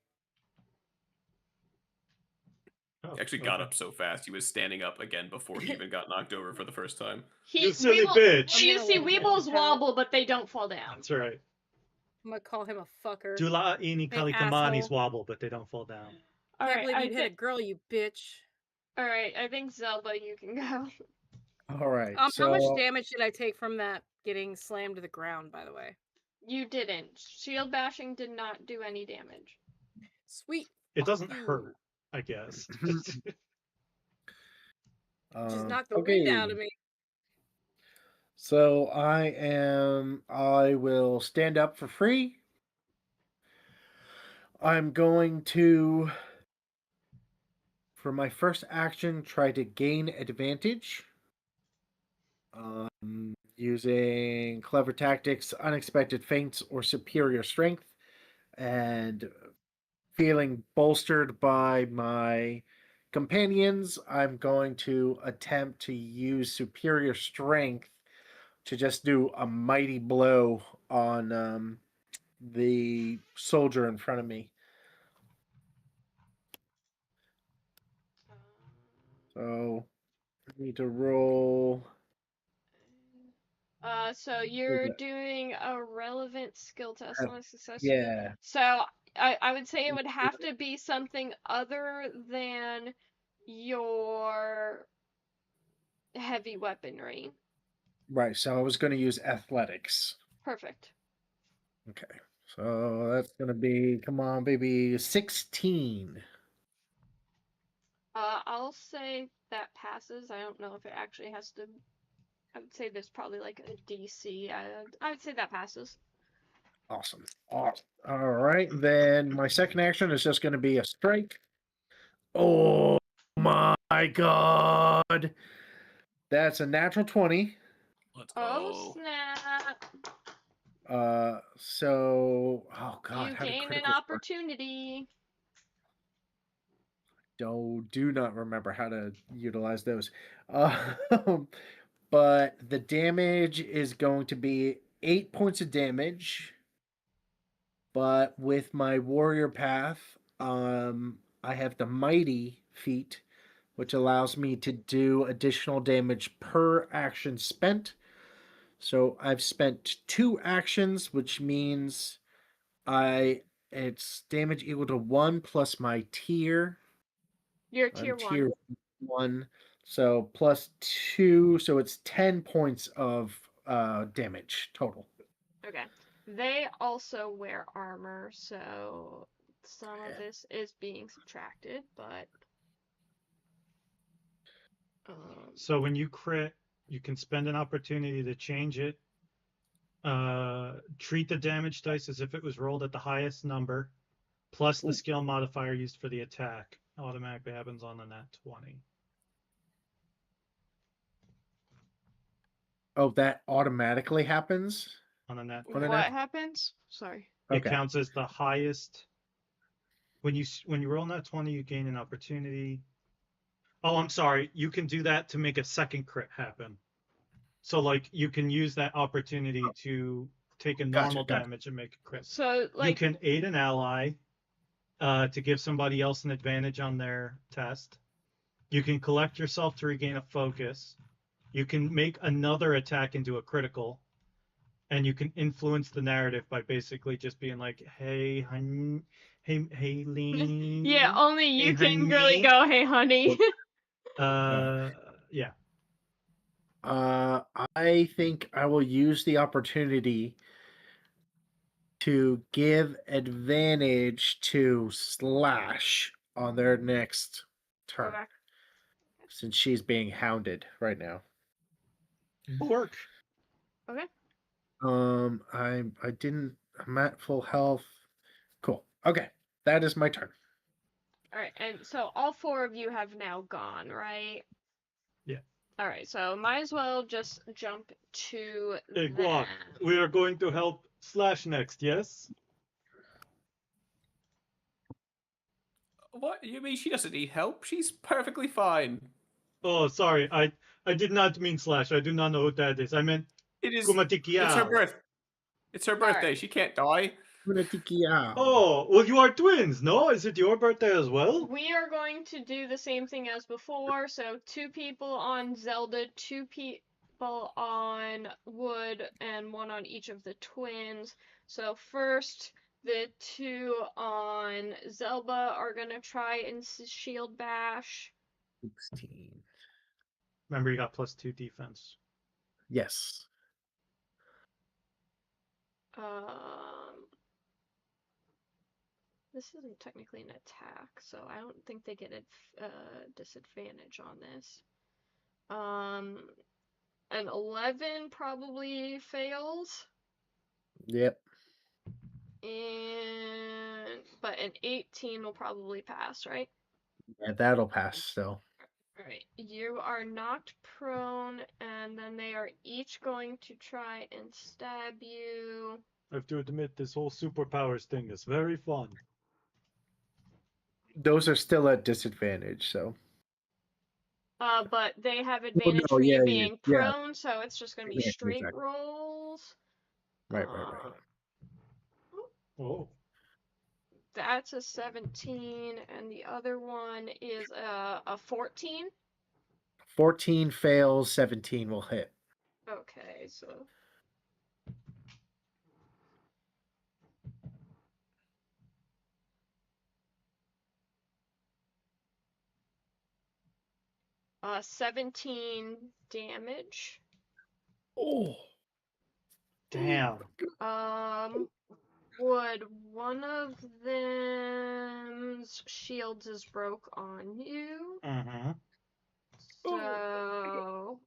Oh, He actually got okay. up so fast, he was standing up again before he even got knocked over for the first time. You silly bitch. You see, I'm gonna let him Weebles have it. wobble, but they don't fall down. That's right. I'm gonna call him a fucker. Dula ini Hey, kalikamani's asshole. wobble, but they don't fall down. All Can't right, believe you'd hit a girl, you bitch. All right, I think Zelda, you can go. All right. How much damage did I take from that getting slammed to the ground, by the way? You didn't. Shield bashing did not do any damage. Sweet. It doesn't you. hurt, I guess. Just knock the wind out of me. So I will stand up for free. I'm going to, for my first action, try to gain advantage. Using clever tactics, unexpected feints, or superior strength. And feeling bolstered by my companions, I'm going to attempt to use superior strength to just do a mighty blow on the soldier in front of me. So I need to roll. So you're doing a relevant skill test on a success. Yeah. So I would say it would have to be something other than your heavy weaponry. Right. So I was going to use athletics. Perfect. Okay. So that's going to be, come on, baby, 16. I'll say that passes. I don't know if it actually has to. I would say there's probably like a DC. I would say that passes. Awesome. All right. Then my second action is just going to be a strike. Oh my god. That's a natural 20. Let's Oh snap! So oh god, You how did gain an critical work? opportunity. Do not remember how to utilize those. But the damage is going to be 8 points of damage. But with my warrior path, I have the mighty feat, which allows me to do additional damage per action spent. So I've spent 2 actions, which means it's damage equal to 1 plus my tier. You're tier 1. Tier 1. So plus 2, so it's 10 points of damage total. Okay. They also wear armor, so some of this is being subtracted, but So when you crit, you can spend an opportunity to change it. Treat the damage dice as if it was rolled at the highest number, plus the skill modifier used for the attack. Automatically happens on the nat 20. Oh, that automatically happens? On a nat what 20. happens? Sorry. It counts as the highest when you roll that 20, you gain an opportunity. Oh, I'm sorry. You can do that to make a second crit happen. So like you can use that opportunity to take a normal Gotcha. damage and make a crit. So like You can aid an ally to give somebody else an advantage on their test. You can collect yourself to regain a focus. You can make another attack into a critical. And you can influence the narrative by basically just being like, hey, honey, hey, Lee. yeah, only you Hey, can really honey. go, hey honey. Yeah. I think I will use the opportunity to give advantage to Slash on their next turn, Okay. since she's being hounded right now. Bork. Okay. I'm at full health. Cool. Okay, that is my turn. Alright, and so all 4 of you have now gone, right? Yeah. Alright, so might as well just jump to Hey, them. Guac, we are going to help Slash next, yes? What? You mean she doesn't need help? She's perfectly fine. Oh, sorry. I did not mean Slash. I do not know who that is. I meant It is. It's her Kumatikiao. birth. It's her birthday. Alright. She can't die. Oh, well, you are twins, no? Is it your birthday as well? We are going to do the same thing as before, so 2 people on Zelda, 2 people on Wood, and 1 on each of the twins. So first, the 2 on Zelda are gonna try and shield bash. 16. Remember, you got +2 defense. Yes. This isn't technically an attack, so I don't think they get a disadvantage on this. An 11 probably fails. Yep. But an 18 will probably pass, right? Yeah, that'll pass still. Alright, you are knocked prone, and then they are each going to try and stab you. I have to admit, this whole superpowers thing is very fun. Those are still at disadvantage, so. But they have advantage no, for you yeah, being yeah. prone, so it's just gonna be Yeah, straight exactly. rolls. Right. Oh. That's a 17, and the other one is a 14. 14 fails, 17 will hit. Okay, so. Uh, 17 damage. Oh. Damn. Would one of them's shields is broke on you? Mm-hmm. So.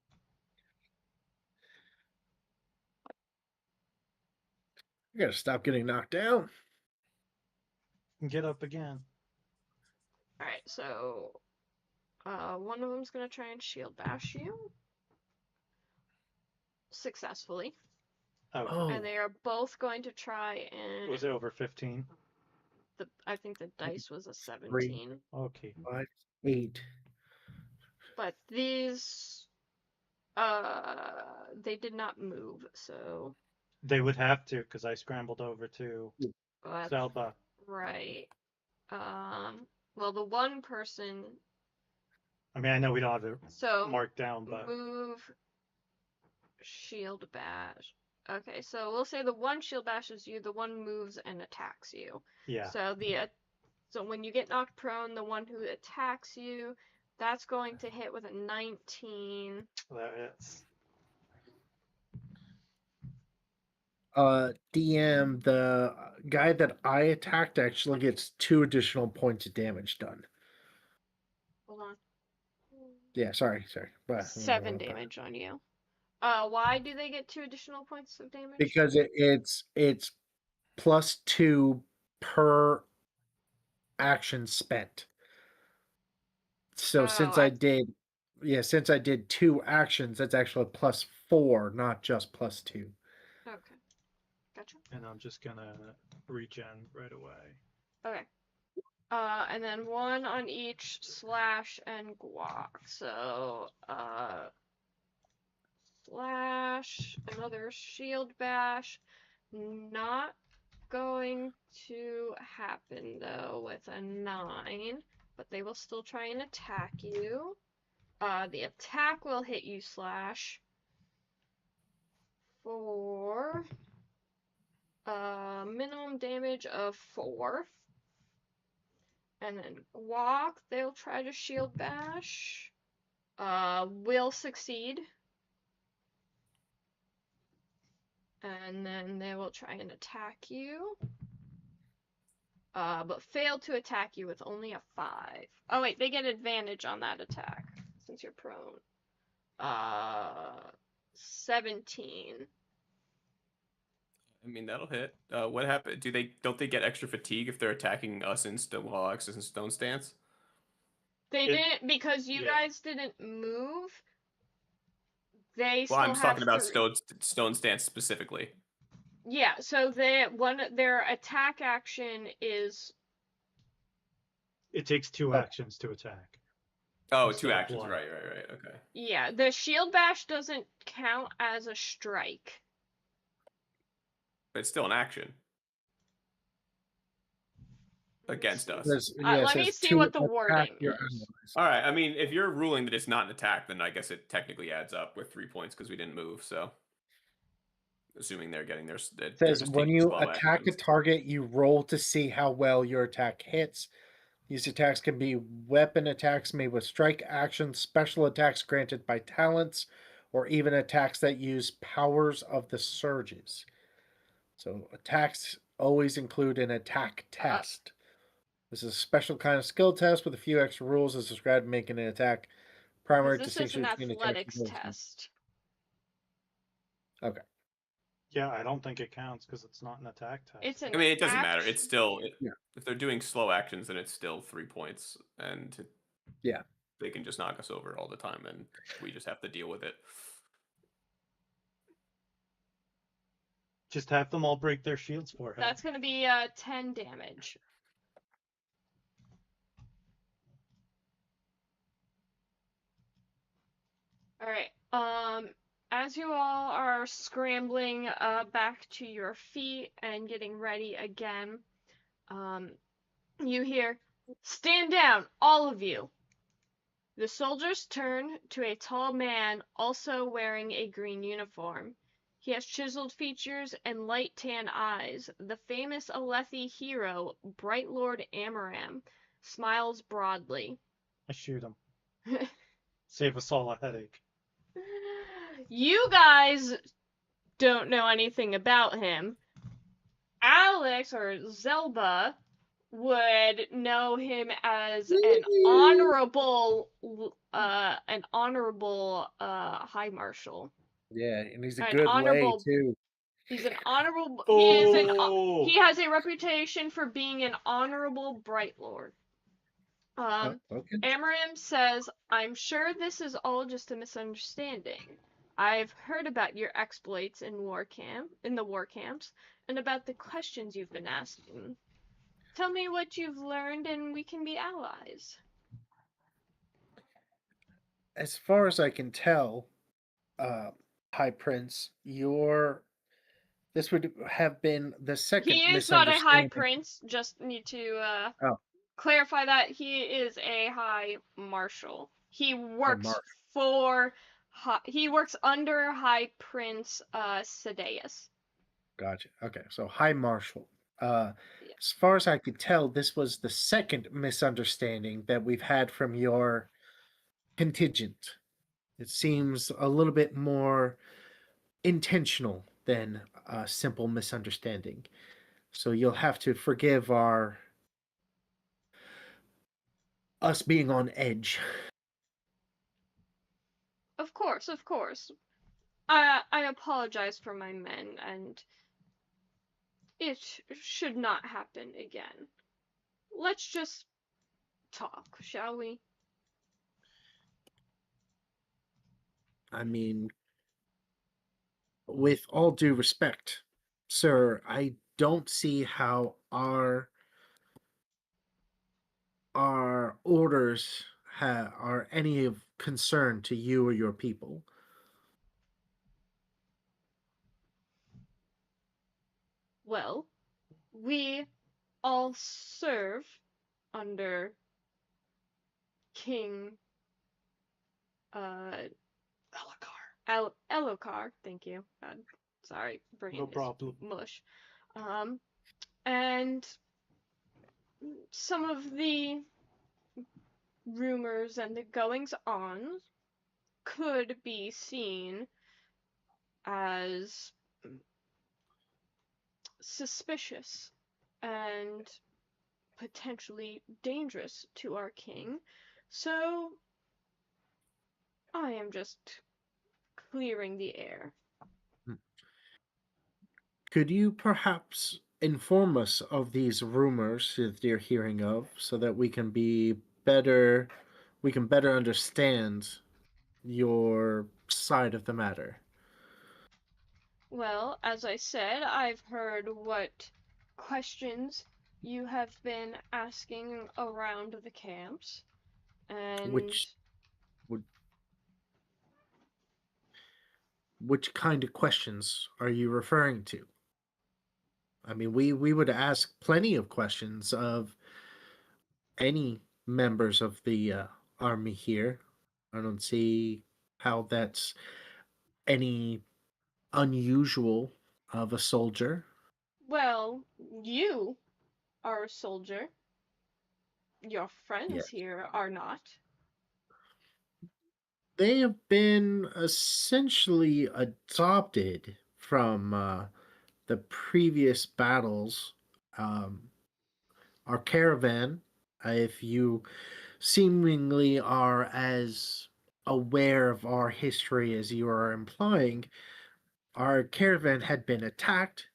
You gotta stop getting knocked down. Get up again. Alright, so. One of them's gonna try and shield bash you. Successfully. Oh. And they are both going to try and. Was it over 15? I think the dice was a 17. Okay. 5, 8. But these. They did not move, so. They would have to, because I scrambled over to Zelda. Right. Well, the one person. I mean, I know we don't have it So. marked down, but. Move. Shield bash. Okay, so we'll say the one shield bashes you, the one moves and attacks you. Yeah. So when you get knocked prone, the one who attacks you, that's going to hit with a 19. That hits. DM, the guy that I attacked actually gets 2 additional points of damage done. Hold on. Yeah, sorry. But, 7 damage on you. Why do they get 2 additional points of damage? Because it's +2 per action spent. So since I did 2 actions, that's actually +4, not just +2. Okay. Gotcha. And I'm just gonna regen right away. Okay. And then 1 on each Slash and Guac. So, Slash, another Shield Bash. Not going to happen, though, with a 9. But they will still try and attack you. The attack will hit you, Slash. For minimum damage of 4. And then Guac, they'll try to Shield Bash. Will succeed. And then they will try and attack you. But fail to attack you with only a 5. Oh wait, they get advantage on that attack, since you're prone. 17. I mean, that'll hit. What happened? Don't they get extra fatigue if they're attacking us in while Axis and Stone Stance? They didn't, because you guys didn't move. They Well, still I'm talking about have Stone Stance specifically. Yeah, so their attack action is. It takes 2 actions to attack. Oh, Instead 2 of actions. one. Right. Okay. Yeah, the Shield Bash doesn't count as a strike. But it's still an action. Against us. Let me see what the wording is. All right. I mean, if you're ruling that it's not an attack, then I guess it technically adds up with 3 points because we didn't move. So, assuming they're getting their. It says when you attack a target, you roll to see how well your attack hits. These attacks can be weapon attacks made with strike actions, special attacks granted by talents, or even attacks that use powers of the surges. So attacks always include an attack test. This is a special kind of skill test with a few extra rules as described, making an attack primary distinction between athletics test. Okay. Yeah, I don't think it counts because it's not an attack test. I mean, it doesn't matter. It's still if they're doing slow actions, then it's still 3 points, and they can just knock us over all the time, and we just have to deal with it. Just have them all break their shields for him. That's going to be 10 damage. All right. As you all are scrambling back to your feet and getting ready again, you hear, "Stand down, all of you." The soldiers turn to a tall man also wearing a green uniform. He has chiseled features and light tan eyes. The famous Alethi hero, Bright Lord Amaram, smiles broadly. I shoot him. Save us all a headache. You guys don't know anything about him. Alex or Zelba would know him as an honorable high marshal. Yeah, and he's a good way too. He's an honorable. Oh. He has a reputation for being an honorable Bright Lord. Okay. Amaram says, "I'm sure this is all just a misunderstanding. I've heard about your exploits in the war camps, and about the questions you've been asking. Tell me what you've learned, and we can be allies." As far as I can tell, High Prince, this would have been the second. He is not a High Prince. Just need to clarify that he is a High Marshal. He works He works under High Prince Sadeas. Gotcha. Okay, so High Marshal. As far as I could tell, this was the second misunderstanding that we've had from your contingent. It seems a little bit more intentional than a simple misunderstanding. So you'll have to forgive us being on edge. Of course. I apologize for my men, and it should not happen again. Let's just talk, shall we? I mean, with all due respect, sir, I don't see how our orders are any of concern to you or your people? Well, we all serve under King uh Elokar. Thank you. Sorry, brain No is problem. mush. And some of the rumors and the goings on could be seen as suspicious and potentially dangerous to our king. So I am just clearing the air. Could you perhaps inform us of these rumors that you're hearing of so that we can better understand your side of the matter? Well, as I said, I've heard what questions you have been asking around the camps, and Which would which kind of questions are you referring to? I mean, we would ask plenty of questions of any members of the army here. I don't see how that's any unusual of a soldier. well, you are a soldier. Your Yeah. friends here are not. They have been essentially adopted from the previous battles. Um, our caravan, if you seemingly are as aware of our history as you are implying, our caravan had been attacked,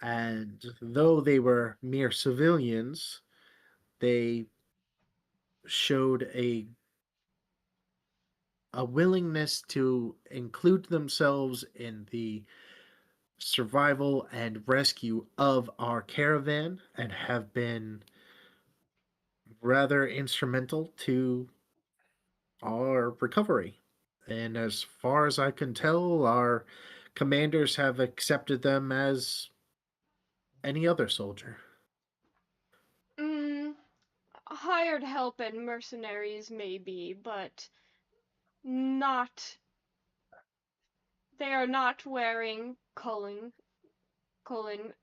and though they were mere civilians, they showed a willingness to include themselves in the survival and rescue of our caravan and have been rather instrumental to our recovery. And as far as I can tell, our commanders have accepted them as any other soldier. Mm, hired help and mercenaries maybe, but not. They are not wearing Cullen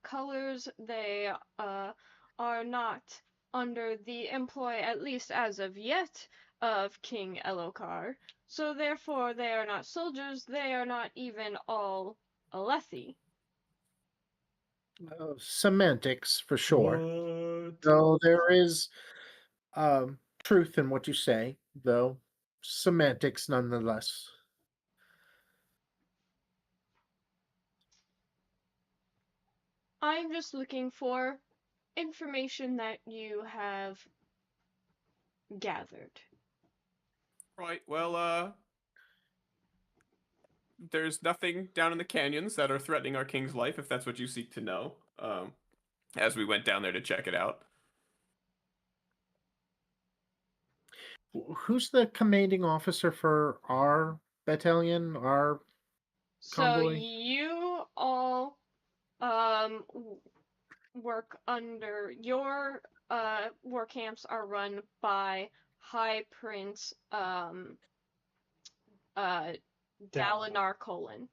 colors. They are not under the employ, at least as of yet, of King Elokar. So therefore, they are not soldiers. They are not even all Alethi. Semantics, for sure. What? Though there is truth in what you say, though semantics nonetheless. I'm just looking for information that you have gathered. Right. Well, there's nothing down in the canyons that are threatening our king's life, if that's what you seek to know. As we went down there to check it out. Who's the commanding officer for our battalion, our So convoy? you all work under your war camps are run by High Prince uh Dalinar Colon.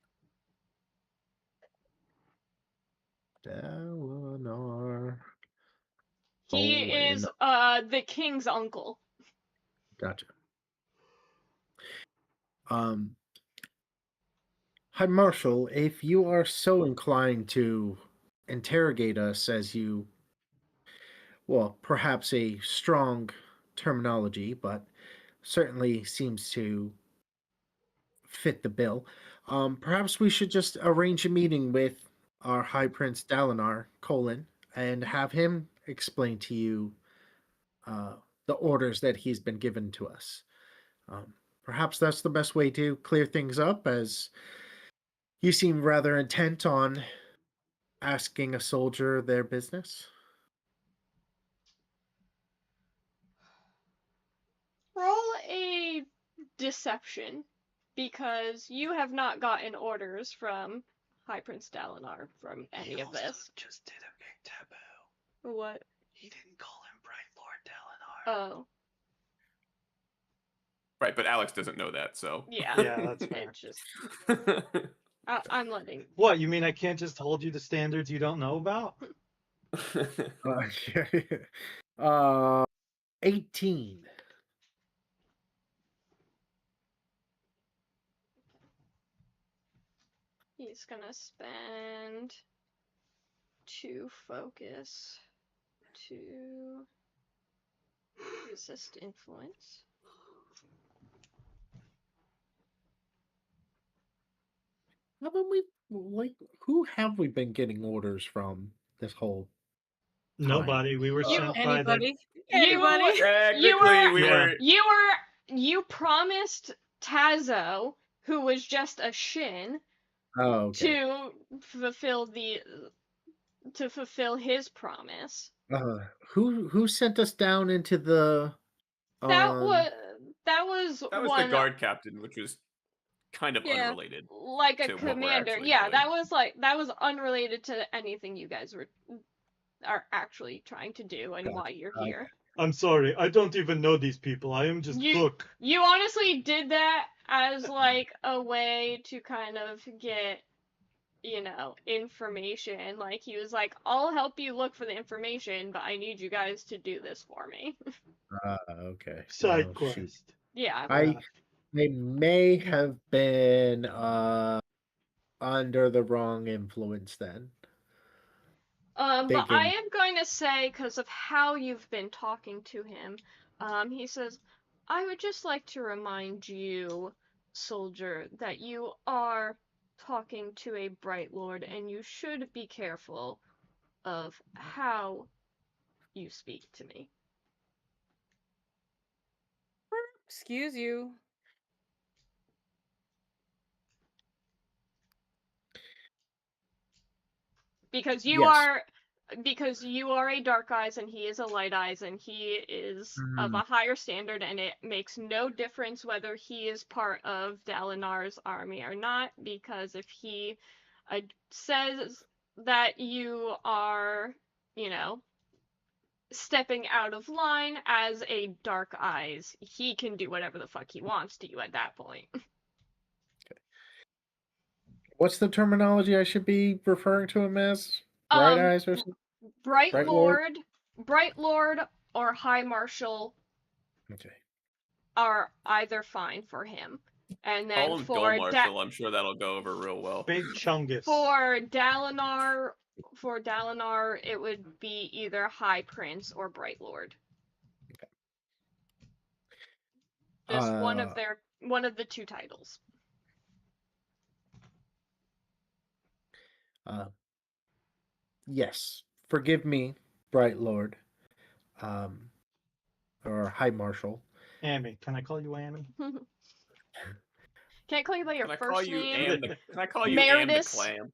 Dalinar. He Colon. is the king's uncle. Gotcha. Hi, Marshal. If you are so inclined to interrogate us as you, well, perhaps a strong terminology, but certainly seems to fit the bill. Perhaps we should just arrange a meeting with our High Prince Dalinar, Colon, and have him explain to you uh, the orders that he's been given to us. Um, Perhaps that's the best way to clear things up, as you seem rather intent on asking a soldier their business. deception, because you have not gotten orders from High Prince Dalinar from any of this. Just did a big taboo. What? He didn't call him Bright Lord Dalinar. Oh. Right, but Alex doesn't know that, so. Yeah. Yeah, that's fair. It's just I'm letting. What, you mean I can't just hold you to standards you don't know about? 18. He's gonna spend 2 focus to resist influence. Haven't we, like, who have we been getting orders from this whole time? Nobody. We were sent by the... Anybody? Anybody? Technically, You promised Tazo, who was just a Shin, Oh, okay. to fulfill his promise. Who sent us down into the? That was that was one the guard captain, which was kind of unrelated. like a to what we're commander. actually Yeah, doing. that was unrelated to anything you guys are actually trying to do and why you're here. I'm sorry, I don't even know these people. I am just Book. You honestly did that as like a way to kind of get, information. Like he was like, I'll help you look for the information, but I need you guys to do this for me. Okay. Side Well, shoot. Oh, Yeah. They may have been under the wrong influence then. But I am going to say, because of how you've been talking to him, he says, I would just like to remind you, soldier, that you are talking to a Bright Lord, and you should be careful of how you speak to me. Excuse you. Because you are a Dark Eyes and he is a Light Eyes, and he is of a higher standard, and it makes no difference whether he is part of Dalinar's army or not, because if he says that you are, stepping out of line as a Dark Eyes, he can do whatever the fuck he wants to you at that point. What's the terminology I should be referring to him as? Bright Eyes or something? Bright Lord, or High Marshal. Okay. Are either fine for him. And then Call him Dull Marshal, I'm sure that'll go over real well. Big Chungus. For Dalinar, it would be either High Prince or Bright Lord. Okay. Just one of the 2 titles. Yes. Forgive me, Bright Lord. Or High Marshal. Amy. Can I call you Amy? Can't call you by your first name. Can I call you Am the Meredith? Clam?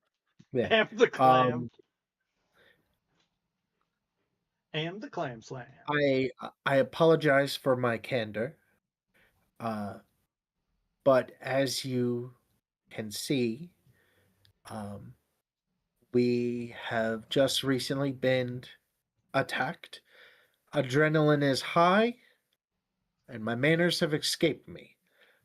Yeah. Am the Clam. Am the Clam Slam. I apologize for my candor. But as you can see, we have just recently been attacked. Adrenaline is high, and my manners have escaped me.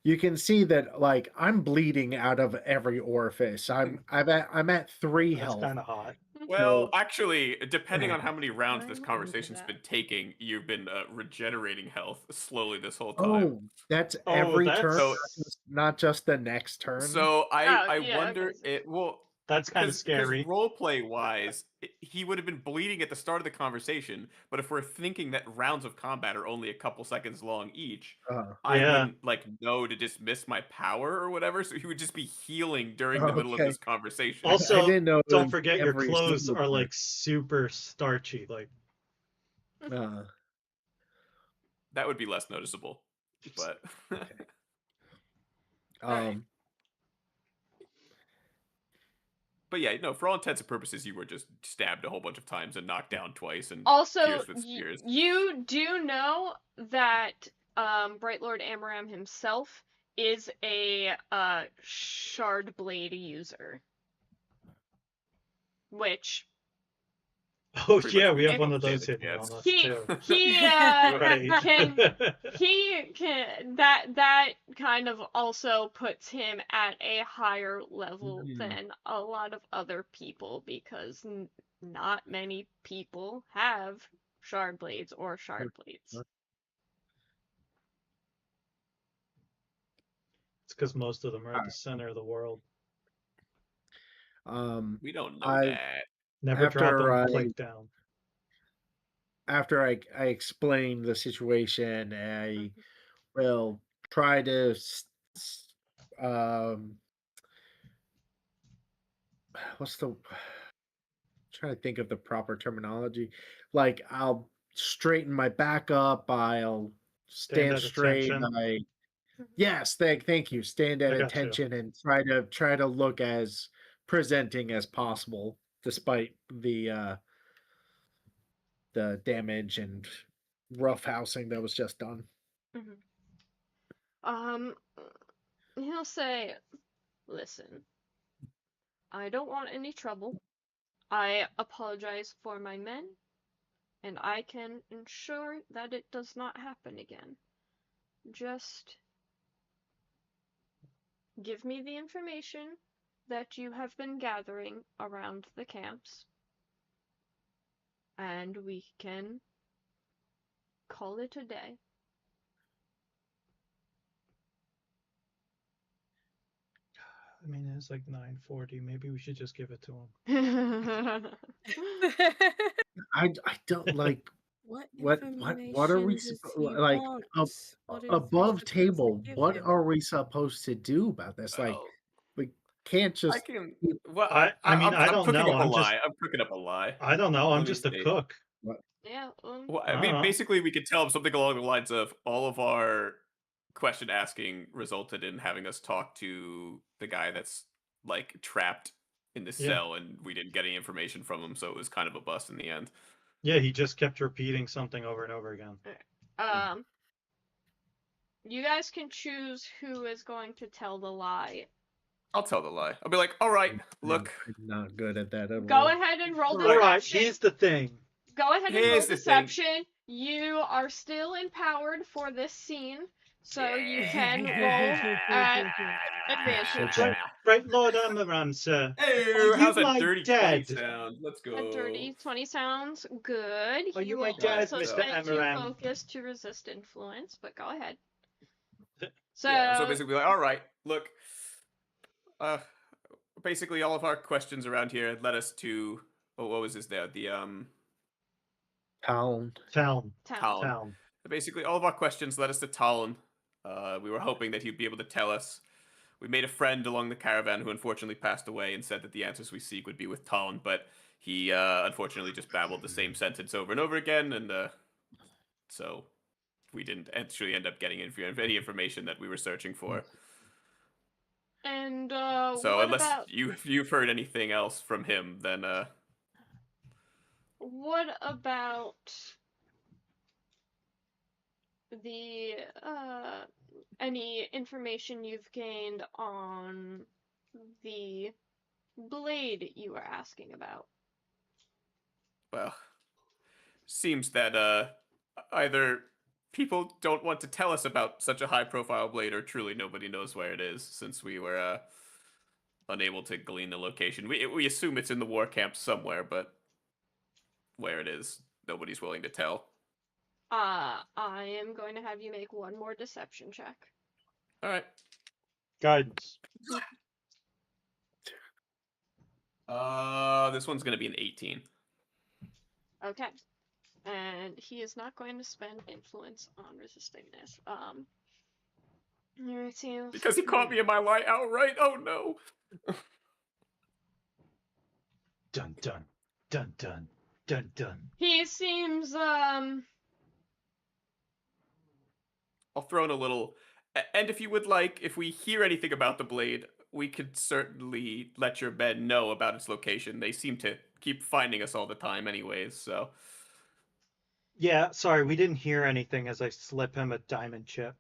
You can see that, like, I'm bleeding out of every orifice. I'm at 3 health. That's kind of hot. Well, actually, depending on how many rounds this conversation's been taking, you've been regenerating health slowly this whole time. Oh, that's every turn, So- not just the next turn. So I yeah, wonder okay. That's kind of scary. Roleplay wise, he would have been bleeding at the start of the conversation. But if we're thinking that rounds of combat are only a couple seconds long each, I wouldn't know to dismiss my power or whatever. So he would just be healing during the middle of this conversation. Also, I didn't know don't forget your every clothes single are like super starchy. Like that would be less noticeable. But Right. But yeah, no, for all intents and purposes, you were just stabbed a whole bunch of times and knocked down twice and Also, pierced with spears. you do know that Bright Lord Amaram himself is a shard blade user, which Oh Pretty yeah, much we have means one all of the those damage hidden on gets. us he too. he Right. can that kind of also puts him at a higher level than a lot of other people, because not many people have shard blades or shard blades. It's because most of them are at the center of the world. We don't know I that. Never drop After them, I- click down. after I explain the situation, I will try to what's the trying to think of the proper terminology. Like, I'll straighten my back up, I'll Stand stand at straight, attention. yes, thank you. Stand at I got you. attention and try to look as presenting as possible, despite the damage and roughhousing that was just done. He'll say, "Listen, I don't want any trouble. I apologize for my men, and I can ensure that it does not happen again. Just give me the information that you have been gathering around the camps, and we can call it a day." I mean, it's like 9:40. Maybe we should just give it to him. I don't like What what are we information does supposed he like want? What is he above supposed to table? give What him? are we supposed to do about this? Like, Well, we can't I just can. keep- Well, I mean, I I'm don't cooking know. up a I'm just. lie. I'm cooking up a lie. I don't know. I'm Let me just a see. cook. Yeah. Well, I I mean, don't know. basically, we could tell him something along the lines of all of our question asking resulted in having us talk to the guy that's like trapped in the Yeah. cell, and we didn't get any information from him, so it was kind of a bust in the end. Yeah, he just kept repeating something over and over again. You guys can choose who is going to tell the lie. I'll tell the lie. I'll be like, all right, look, I'm not good at that at Go all. ahead and roll Right. All right, deception. here's the thing. Go ahead and roll Here's the thing. deception. You are still empowered for this scene, so you Yeah. can roll at advantage. Right, Lord Amaram, sir. Hey, Are how's you that my dirty dad? 20 sound? Let's go. A dirty 20 sounds good. Are He you my will dad, also Mr. spend 2 Amaram? focus to resist influence, but go ahead. So, Yeah, so basically, like, all right, look, basically all of our questions around here led us to, what was this there? The Town. town. Town. Basically, all of our questions led us to Talon. We were hoping that he'd be able to tell us. We made a friend along the caravan who unfortunately passed away and said that the answers we seek would be with Talon, but he unfortunately just babbled the same sentence over and over again, and so we didn't actually end up getting any information that we were searching for. And So what unless about you've heard anything else from him, then what about the any information you've gained on the blade you were asking about? well, seems that either people don't want to tell us about such a high-profile blade, or truly nobody knows where it is, since we were unable to glean the location. We assume it's in the war camp somewhere, but where it is, nobody's willing to tell. I am going to have you make one more deception check. All right. Guidance. This one's gonna be an 18. Okay. And he is not going to spend influence on resisting this. Let me see. Because he caught me in my lie outright. Oh no. Dun dun dun dun dun dun. He seems I'll throw in a little. And if you would like, if we hear anything about the blade, we could certainly let your men know about its location. They seem to keep finding us all the time anyways, so. Yeah, sorry, we didn't hear anything as I slip him a diamond chip.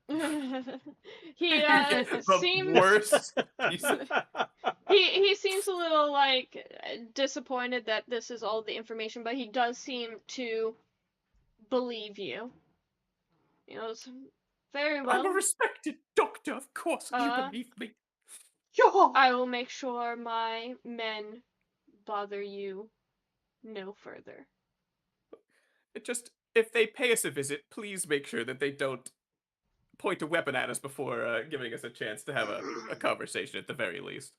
He The seems worst piece of- he seems a little like disappointed that this is all the information, but he does seem to believe you. You know, it's very I'm a well. respected doctor, of course. You believe me. I will make sure my men bother you no further. Just if they pay us a visit, please make sure that they don't point a weapon at us before giving us a chance to have a conversation at the very least.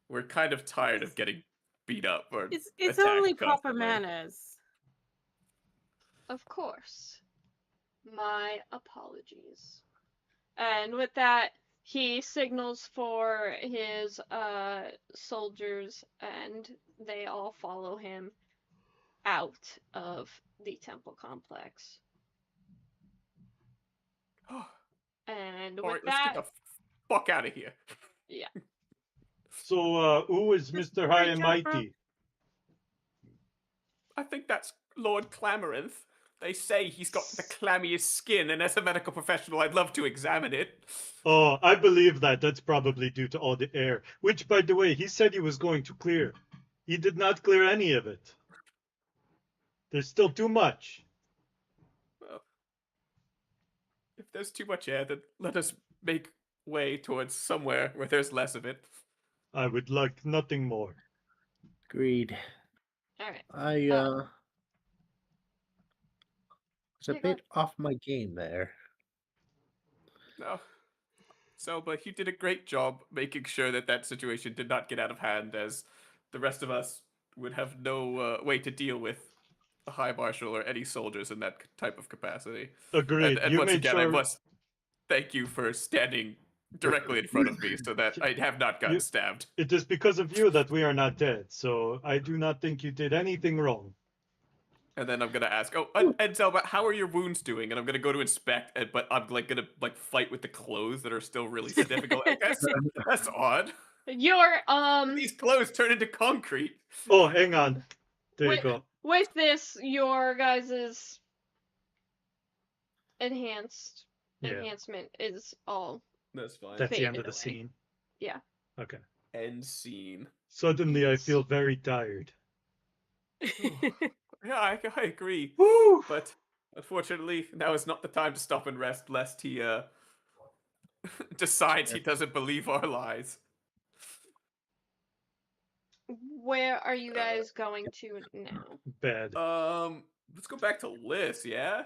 We're kind of tired of getting beat up or It's attacked only proper constantly. manners. Of course. My apologies. And with that, he signals for his soldiers, and they all follow him out of the temple complex. And All with right, let's that, get the fuck out of here. yeah. So, who is Mr. High and Great job, bro. Mighty? I think that's Lord Clamoranth. They say he's got the clammiest skin, and as a medical professional, I'd love to examine it. Oh, I believe that. That's probably due to all the air. Which, by the way, he said he was going to clear. He did not clear any of it. There's still too much. Well, if there's too much air, then let us make way towards somewhere where there's less of it. I would like nothing more. Agreed. All right. I was a Yeah, go bit off my game there. No. So, but you did a great job making sure that that situation did not get out of hand, as the rest of us would have no way to deal with a high marshal or any soldiers in that type of capacity. Agreed. And You once made again, I sure must thank you for standing directly in front of me so that I have not gotten stabbed. it is because of you that we are not dead. So I do not think you did anything wrong. And then I'm gonna ask, and Zelba, how are your wounds doing? And I'm gonna go to inspect, but I'm like gonna fight with the clothes that are still really stiff. And go, that's odd. Your These clothes turn into concrete. Oh, hang on. There you Wait. go. with this, your guys's enhancement is all. That's fine. That's the end faded of the away. scene. Yeah. Okay. End scene. Suddenly, I feel very tired. Yeah, I agree. Woo! But unfortunately, now is not the time to stop and rest, lest he decides he doesn't believe our lies. Where are you guys going to now? Bad. Let's go back to Liz, yeah?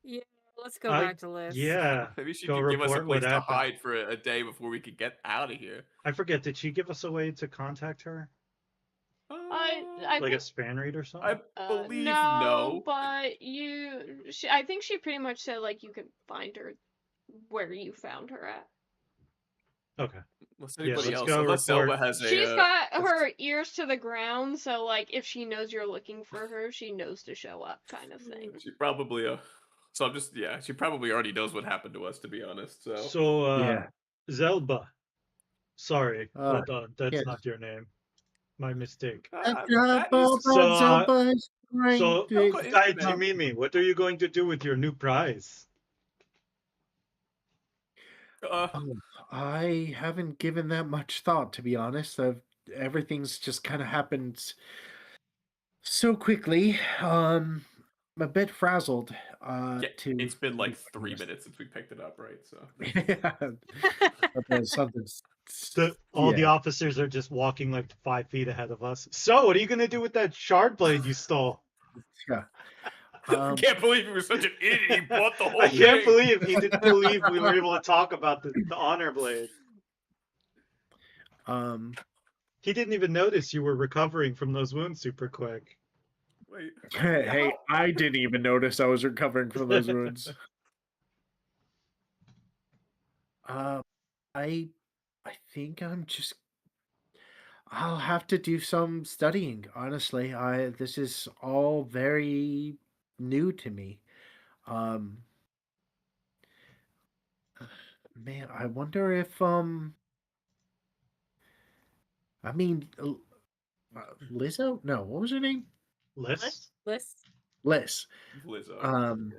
Yeah, let's go back to Liz. Yeah. Maybe she Go could give us a report what place to happened. hide for a day before we could get out of here. I forget. Did she give us a way to contact her? I Like think, a span read or something? I believe no, but I think she pretty much said like you could find her where you found her at. Okay. Unless Yeah, anybody let's else, go unless report. Zelba has a. She's got her ears to the ground, so like if she knows you're looking for her, she knows to show up, kind of thing. She probably. So I'm just she probably already knows what happened to us, to be honest. So. Yeah. Zelba. Sorry, hold on. That's yes. not your name. My mistake. That is- So, Zelba is Guy the name. Mimi, what are you going to do with your new prize? I haven't given that much thought, to be honest. Everything's just kind of happened so quickly. I'm a bit frazzled. It's been like 3 minutes since we picked it up, right? So. But there's something. All the officers are just walking like 5 feet ahead of us. So, what are you going to do with that shard blade you stole? Yeah. I can't believe he was such an idiot. He bought the whole I thing. can't believe he didn't believe we were able to talk about the honor blade. He didn't even notice you were recovering from those wounds super quick. Wait. Hey, I didn't even notice I was recovering from those wounds. I think I'll have to do some studying, honestly. This is all very new to me. Man, I wonder if I mean Lizzo? No, what was her name? Liz? Liz. Liz. Lizzo.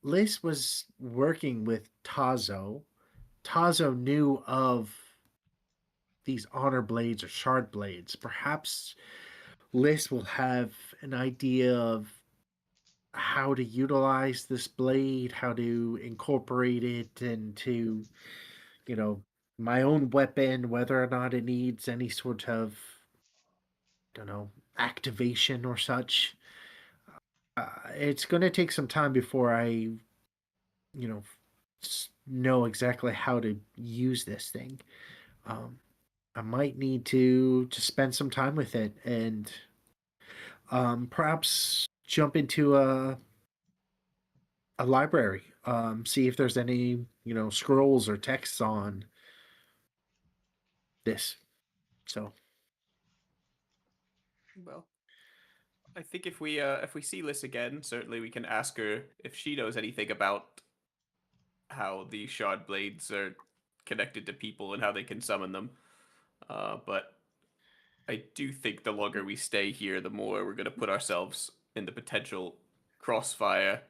Liz was working with Tazo. Tazo knew of these honor blades or shard blades. Perhaps Liz will have an idea of how to utilize this blade, how to incorporate it into, you know, my own weapon, whether or not it needs any sort of, I don't know, activation or such. It's going to take some time before I, know exactly how to use this thing. I might need to spend some time with it and perhaps jump into a library, see if there's any scrolls or texts on this. So Well, I think if we see Liz again, certainly we can ask her if she knows anything about how the shard blades are connected to people and how they can summon them. But I do think the longer we stay here, the more we're going to put ourselves in the potential crossfire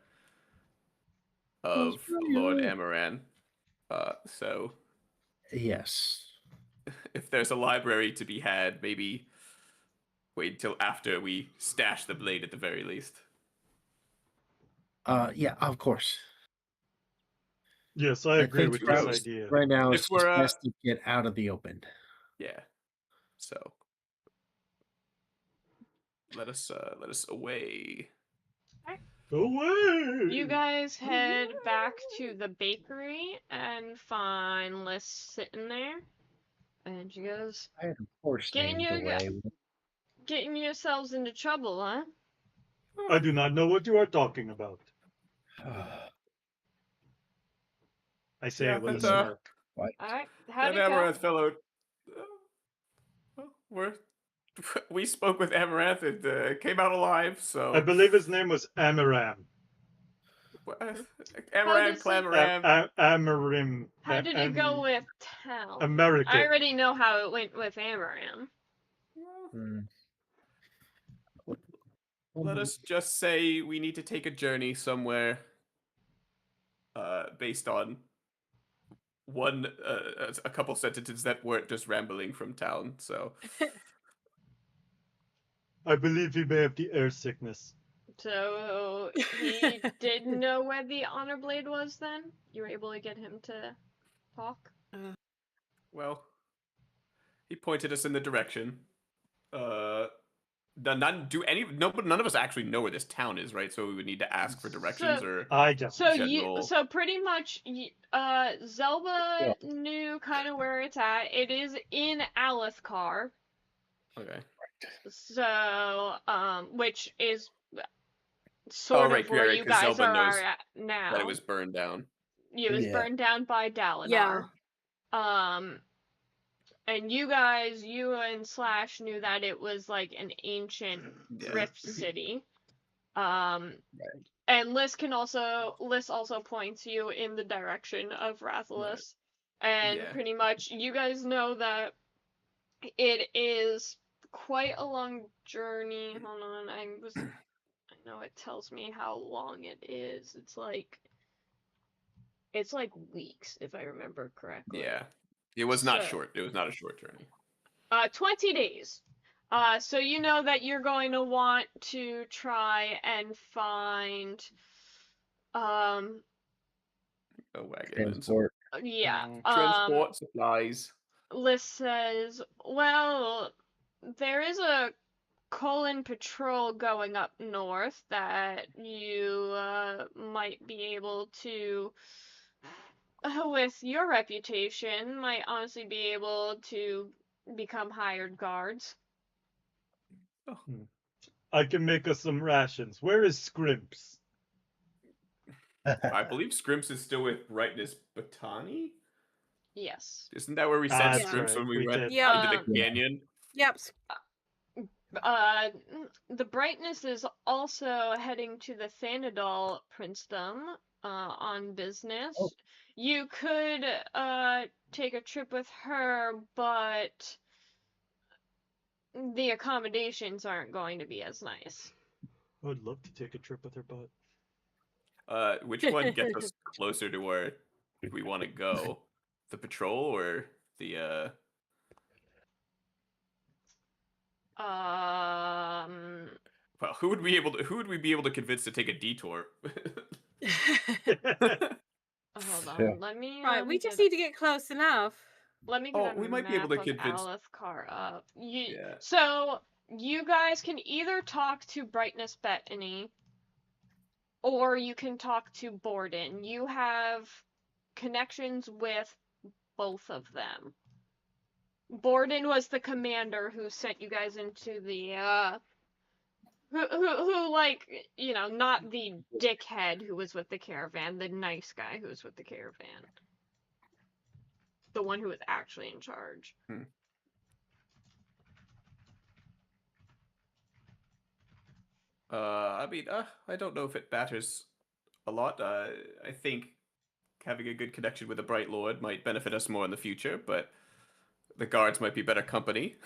of Lord Amaran. So yes, if there's a library to be had, maybe wait until after we stash the blade at the very least. yeah, of course. Yes, I agree with this perhaps idea. right now If it's we're, just best to get out of the open. Yeah. So let us away. Away! You guys head back to the bakery and find Liz sitting there. And she goes, I had a horse Getting named you- away. getting yourselves into trouble, huh? I do not know what you are talking about. I say Yeah, it with a that, smirk. Alright, how'd that it go? Amaranth fellow. We spoke with Amaranth and came out alive. So I believe his name was Amaram. Amaranth, Clamaran. Amarim. How did it go with Town? American. I already know how it went with Amaram. Let us just say we need to take a journey somewhere based on a couple sentences that weren't just rambling from town. So I believe he may have the air sickness. So he didn't know where the honor blade was then? You were able to get him to talk? well, he pointed us in the direction. None of us actually know where this town is, right? So we would need to ask for directions or I don't. So pretty much, Zelba knew kind of where it's at. It is in Alethkar. Okay. So, which is sort of where you guys Zelba knows are at now. that it was burned down. It was burned down by Dalinar. Yeah. And you and Slash knew that it was like an ancient rift city. And Liz also points you in the direction of Rathalos. Right. And pretty much you guys know that it is quite a long journey. Hold on, I know it tells me how long it is. It's like weeks, if I remember correctly. Yeah. It was not short. It was not a short journey. 20 days. So you know that you're going to want to try and find a wagon transport. transport supplies. Liz says, well, there is a Colon patrol going up north that you might be able to, with your reputation, might honestly be able to become hired guards. Oh. I can make us some rations. Where is Scrimps? I believe Scrimps is still with Brightness Botani? Yes. Isn't that where we sent Scrimps when we went into the canyon? Yep. The Brightness is also heading to the Thanadol Princedom on business. Oh. You could take a trip with her, but the accommodations aren't going to be as nice. I would love to take a trip with her, but Which one gets us closer to where we want to go? The patrol or the Well, who would we be able to convince to take a detour? Hold Yeah. on, let me. Right, we just need to get close enough. Let me Oh, get a we might be able to map of convince- Alethkar up. Yeah. So you guys can either talk to Brightness Bettany, or you can talk to Borden. You have connections with both of them. Borden was the commander who sent you guys into the who like, you know, not the dickhead who was with the caravan, the nice guy who was with the caravan. The one who was actually in charge. I mean, I don't know if it matters a lot. I think having a good connection with the Bright Lord might benefit us more in the future, but the guards might be better company.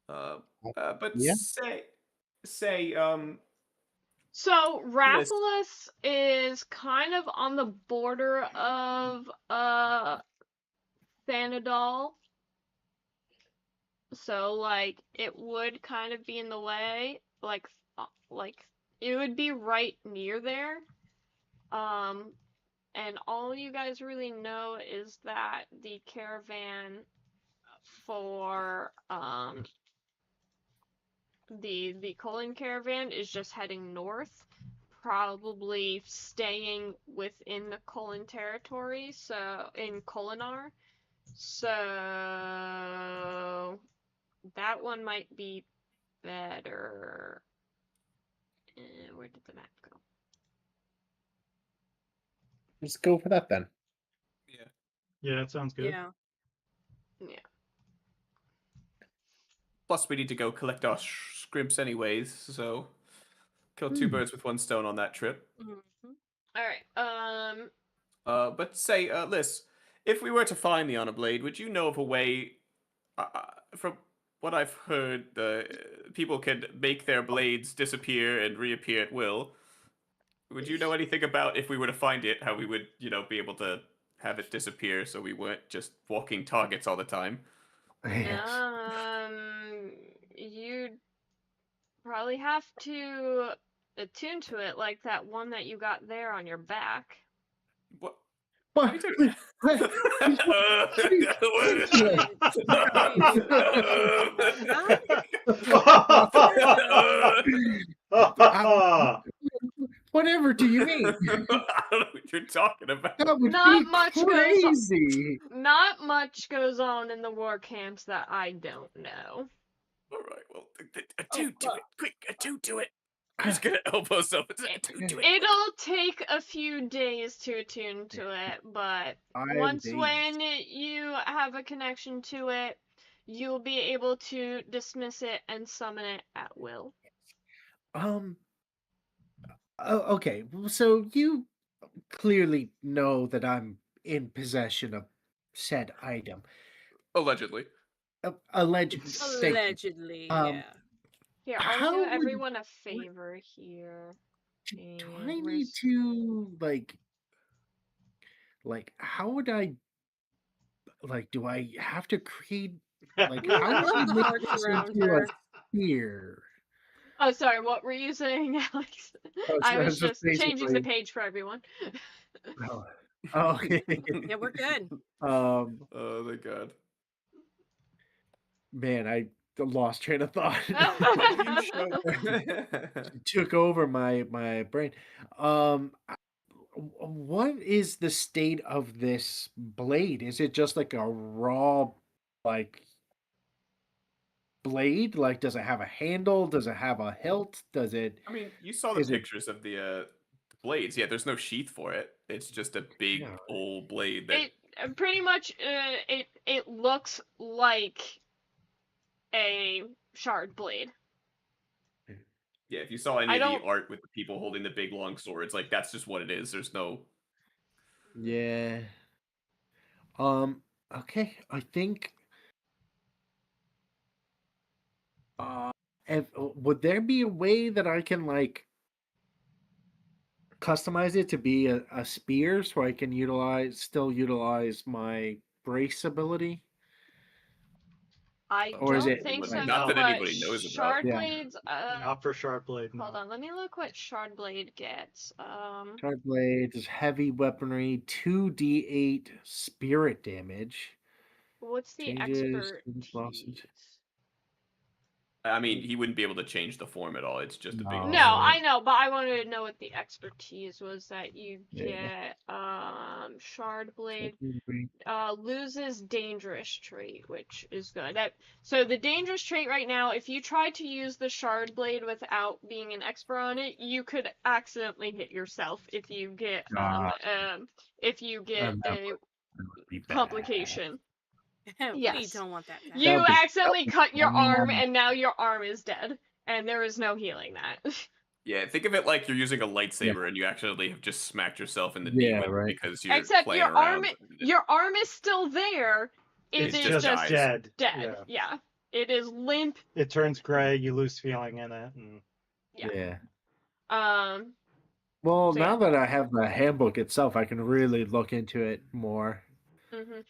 But Yeah. say, So Rathalos is kind of on the border of Thanadal. So like it would kind of be in the way, like it would be right near there. And all you guys really know is that the caravan for the Colin caravan is just heading north, probably staying within the Colin territory, so in Kolinar. So that one might be better. Where did the map go? Let's go for that then. yeah. Yeah, that sounds good. Yeah. Yeah. Plus, we need to go collect our scripts anyways, so kill two birds with one stone on that trip. Mm-hmm. All right. But say, Liz, if we were to find the honor blade, would you know of a way? From what I've heard, people can make their blades disappear and reappear at will. Would you know anything about if we were to find it, how we would, be able to have it disappear so we weren't just walking targets all the time? Yes. You'd probably have to attune to it like that one that you got there on your back. What? What? Whatever do you mean? I don't know what you're talking about. That would Not be much crazy. Not much goes on in the war camps that I don't know. All right, well, attune to it. Quick, attune to it. I'm just gonna elbow someone. Attune to it. It'll take a few days to attune to it, but once when you have a connection to it, you'll be able to dismiss it and summon it at will. Okay, so you clearly know that I'm in possession of said item. Allegedly. Allegedly, yeah. Here, I'll How do would- everyone a favor here. Do I need to like how would I do I have to create like I how love would the I make hearts this around into her. a spear? Oh, sorry, what were you saying, Alex? Oh, I so was just just changing the basically- page for everyone. Oh, okay. Yeah, we're good. Oh, thank God. Man, I lost train of thought. You show. Took over my brain. What is the state of this blade? Is it just like a raw blade? Like, does it have a handle? Does it have a hilt? Does it? I mean, you saw the Is it- pictures of the blades. Yeah, there's no sheath for it. It's just a big Yeah. old blade. That... It pretty much it looks like a shard blade. Yeah, if you saw any I of the don't- art with the people holding the big long swords, like that's just what it is. There's no. Yeah. Okay. I think. Would there be a way that I can customize it to be a spear so I can still utilize my brace ability? I Or is don't it think so. not that but anybody knows about. Yeah. Shardblades. Not for Shardblade. Hold No. on. Let me look what Shardblade gets. Shard blade is heavy weaponry, 2d8 spirit damage. What's the Changes expertise? I mean, he wouldn't be able to change the form at all. It's just a big. No. No, I know, but I wanted to know what the expertise was that you Yeah. get. Shardblade loses dangerous trait, which is good. So the dangerous trait right now, if you try to use the Shardblade without being an expert on it, you could accidentally hit yourself if you get a complication. We Yes. don't want that to happen. You That'd be- accidentally cut your fun. arm, and now your arm is dead, and there is no healing that. Yeah, think of it like you're using a lightsaber and you actually have just smacked yourself in the Yeah, knee right. because you're Except playing your around. arm is still there. It It's is just just dies. dead. Yeah. It is limp. It turns gray. You lose feeling in it. And... Yeah. Well, So, now that I have the handbook itself, I can really look into it more. Mm-hmm.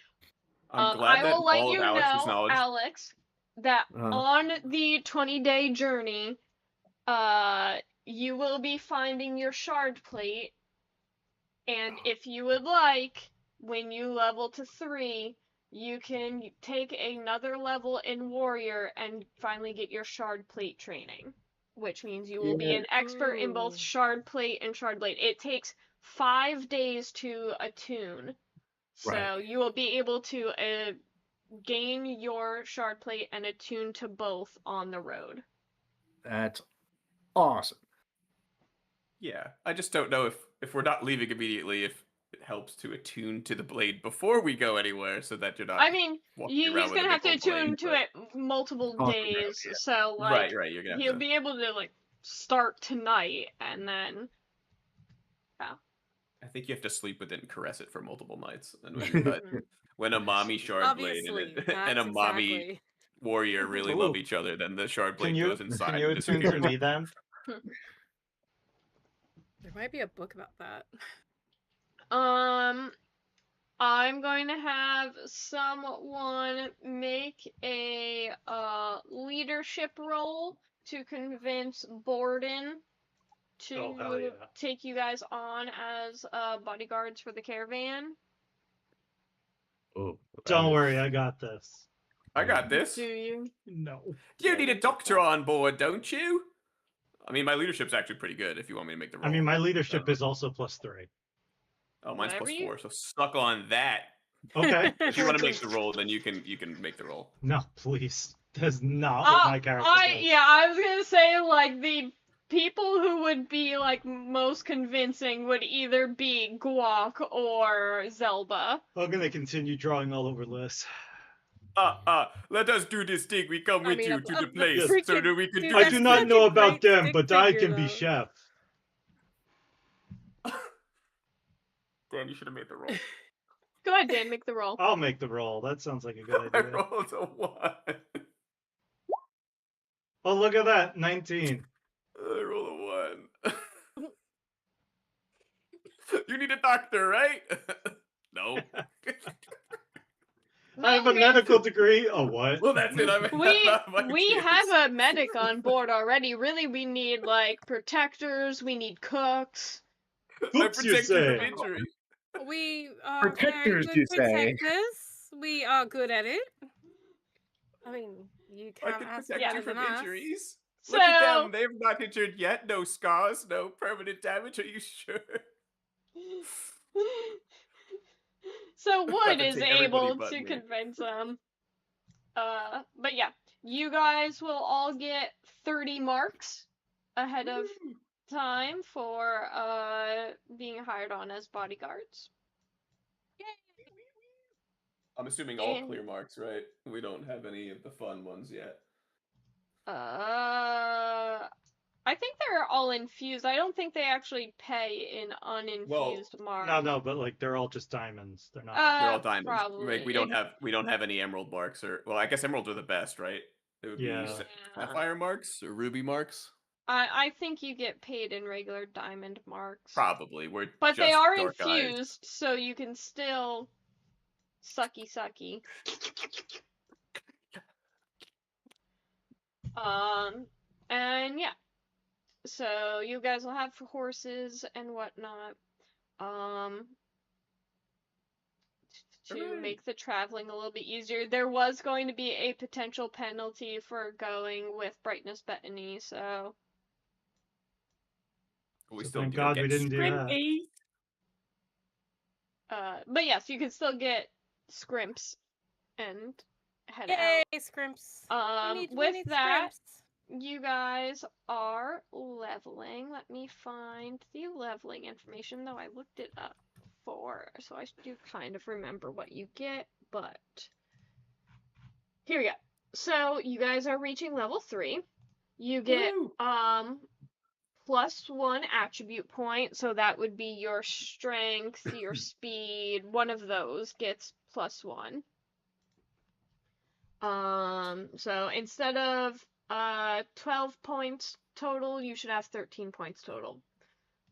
I'm glad I that will let all you of Alex's know, knowledge. Alex, that on the 20-day journey, you will be finding your shard plate, and if you would like, when you level to 3, you can take another level in warrior and finally get your shard plate training, which means you will be an expert in both shard plate and shard blade. It takes 5 days to attune, so you will be able to gain your shard plate and attune to both on the road. That's awesome. Yeah, I just don't know if we're not leaving immediately, if it helps to attune to the blade before we go anywhere, so that you're not. I mean, walking he's around with gonna a have to big old attune blade, to but- it multiple On the road, days, yeah. so like Right. You're gonna have he'll to. be able to like start tonight and then. I think you have to sleep with it and caress it for multiple nights, and when a mommy shard blade Obviously, and a mommy exactly. warrior really Ooh. love each other, then the shard blade Can you goes inside. can you and attune to disappears. me then? There might be a book about that. I'm going to have someone make a leadership roll to convince Borden to Oh, hell yeah. take you guys on as bodyguards for the caravan. Oh, Don't worry, I got this. I got this. Do you? No. You need a doctor on board, don't you? I mean, my leadership's actually pretty good. If you want me to make the roll. I mean, my leadership is also +3. Oh, mine's Whatever +4, so suck on that. Okay. If you want to make the roll, then you can make the roll. No, please. That's not what my character does. I was gonna say like the people who would be like most convincing would either be Guac or Zelba. I'm gonna continue drawing all over Liz. Let us do this thing. We come with you to the place so that we can do I this do not thing. know about great them, stick but I figure, can be though. chef. Dan, you should have made the roll. Go ahead, Dan, make the roll. I'll make the roll. That sounds like a good I idea. rolled a 1. Oh, look at that. 19. I rolled a 1. You need a doctor, right? No. I have a medical degree. Oh, what? Well, that's it. We have a medic on board already. Really, we need like protectors. We need cooks. Cooks, you protect you say? from injury. We are Protectors, very you good say? protectors. We are good at it. I mean, you I can't can ask protect better you from than us. injuries. So, Look at them. They've not injured yet. No scars, no permanent damage. Are you sure? so Wood to is take everybody able but to me. convince them. But yeah, you guys will all get 30 marks ahead of time for being hired on as bodyguards. I'm assuming all And- clear marks, right? We don't have any of the fun ones yet. I think they're all infused. I don't think they actually pay in uninfused marks. No, but like they're all just diamonds. They're not. They're all diamonds. Probably. Like, we don't have any emerald marks, or well, I guess emeralds are the best, right? It would Yeah. be sapphire marks or ruby marks. I think you get paid in regular diamond marks. Probably. We're But just they are dark eyes. infused, so you can still sucky. And yeah. So you guys will have horses and whatnot. To make the traveling a little bit easier. There was going to be a potential penalty for going with Brightness Bethany, so We So still, thank you know, God get we didn't do that. scrimpy. but yes, you can still get scrimps and head Yay, out. scrimps. With we need that, scrimps. you guys are leveling. Let me find the leveling information, though I looked it up before, so I do kind of remember what you get, but here we go. So you guys are reaching level 3. You get Woo! +1 attribute point, so that would be your strength, your speed, one of those gets +1. So instead of 12 points total, you should have 13 points total.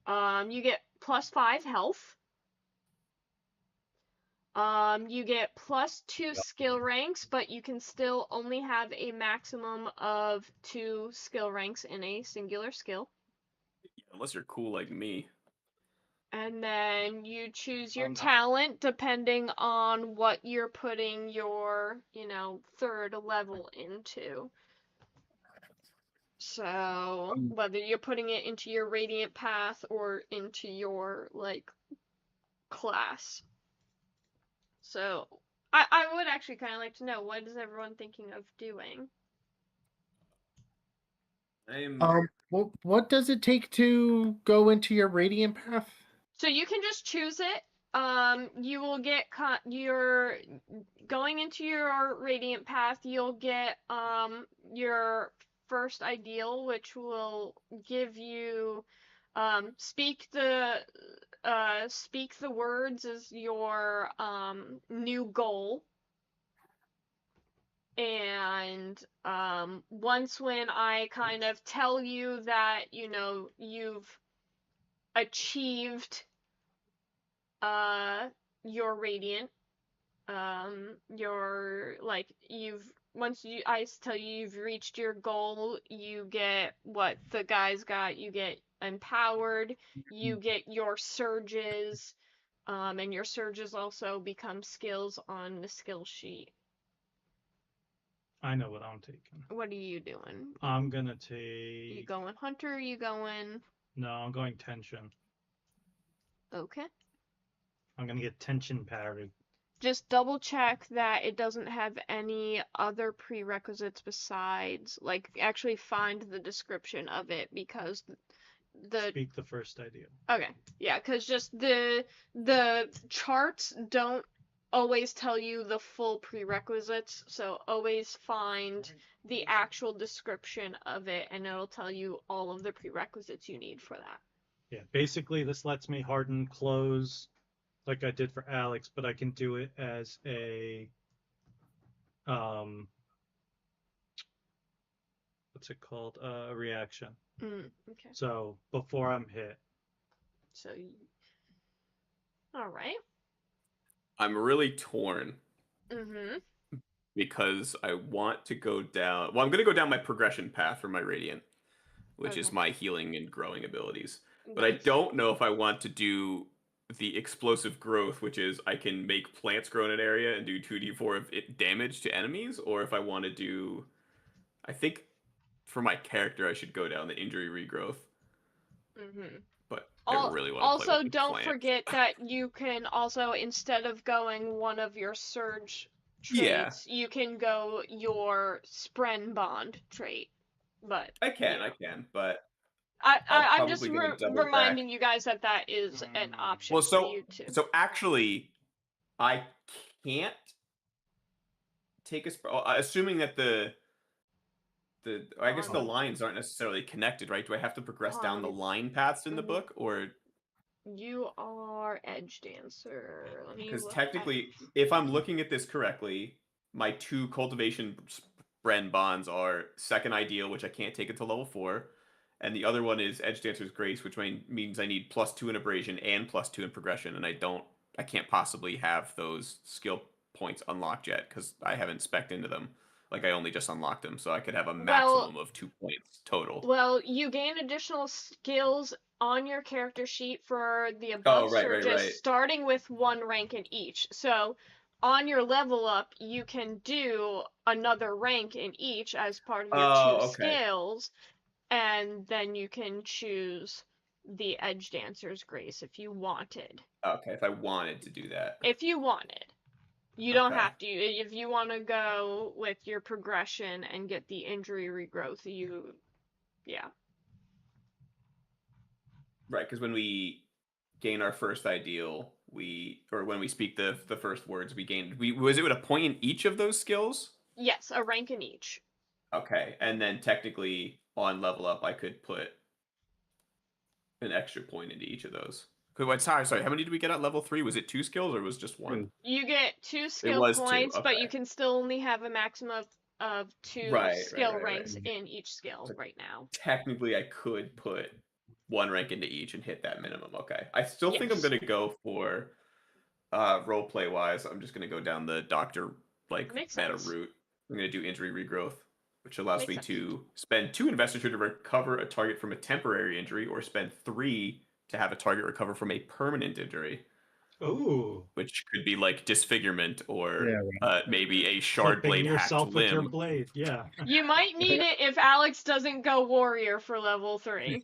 You get +5 health. You get +2 skill ranks, but you can still only have a maximum of 2 skill ranks in a singular skill. Yeah, unless you're cool like me. And then you choose your I'm not. talent depending on what you're putting your, 3rd level into. So, whether you're putting it into your Radiant Path or into your, class. So, I would actually kind of like to know, what is everyone thinking of doing? What does it take to go into your Radiant Path? So you can just choose it. You will get your going into your Radiant Path. You'll get your first ideal, which will give you speak the words as your new goal. And once when I kind of tell you that you've achieved your radiant, I tell you you've reached your goal, you get what the guys got. You get empowered, you get your surges, and your surges also become skills on the skill sheet. I know what I'm taking. What are you doing? I'm gonna take. You going hunter? Or you going? No, I'm going tension. Okay. I'm gonna get tension parry. Just double check that it doesn't have any other prerequisites besides, actually find the description of it, because Speak the first ideal. Okay, yeah, because just the charts don't always tell you the full prerequisites, so always find the actual description of it, and it'll tell you all of the prerequisites you need for that. Yeah, basically this lets me harden close like I did for Alex, but I can do it as a what's it called? A reaction. Okay. So before I'm hit. So all right. I'm really torn. Mm-hmm. Because I want to go down. Well, I'm going to go down my progression path for my Radiant, which is my healing and growing abilities. But I don't know if I want to do the explosive growth, which is I can make plants grow in an area and do 2d4 of damage to enemies, or if I want to do. I think for my character, I should go down the injury regrowth. Mm-hmm. But I really want to also play with the don't plant. forget that you can also, instead of going one of your surge traits, you can go your Spren Bond trait. But I can, but I'm just reminding you guys that is an option for you too. So actually, I can't take assuming that I guess the lines aren't necessarily connected, right? Do I have to progress down the line paths in the book, or you are Edge Dancer? Because technically, if I'm looking at this correctly, my 2 cultivation Spren bonds are second ideal, which I can't take until level 4, and the other one is Edge Dancer's Grace, which means I need +2 in abrasion and +2 in progression, and I can't possibly have those skill points unlocked yet because I haven't spec'd into them. Like, I only just unlocked them, so I could have a maximum of 2 points total. Well, you gain additional skills on your character sheet for the above surges, starting with 1 rank in each. So, on your level up, you can do another rank in each as part of your 2 skills, and then you can choose the Edge Dancer's Grace if you wanted. Okay, if I wanted to do that. If you wanted. You don't have to. If you want to go with your progression and get the injury regrowth, yeah. Right, because when we gain our first ideal, or when we speak the first words, was it with a point in each of those skills? Yes, a rank in each. Okay, and then technically on level up, I could put an extra point into each of those. Sorry, how many did we get at level 3? Was it 2 skills or was it just 1? You get 2 skill points, but you can still only have a maximum of 2 skill ranks in each skill right now. Technically, I could put 1 rank into each and hit that minimum. Okay. I still think I'm going to go for roleplay wise. I'm just going to go down the doctor meta route. I'm going to do injury regrowth, which allows me to spend 2 investiture to recover a target from a temporary injury, or spend 3 to have a target recover from a permanent injury. Ooh. Which could be like disfigurement or maybe a shard blade hacked limb. With your blade, yeah. You might need it if Alex doesn't go warrior for level 3.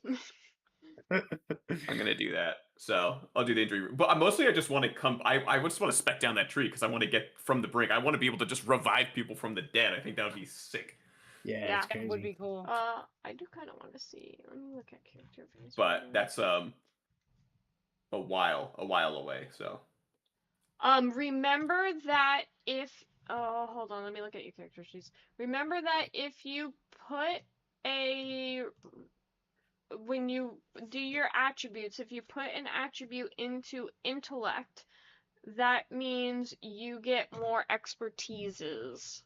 I'm gonna do that. So I'll do the injury. But mostly I just want to I just want to spec down that tree because I want to get from the brink. I want to be able to just revive people from the dead. I think that would be sick. Yeah, that would be cool. I do kind of want to see. Let me look at character phase. But that's a while away. So. Remember that if hold on, let me look at your character sheets. Remember that if you put when you do your attributes, if you put an attribute into intellect, that means you get more expertises.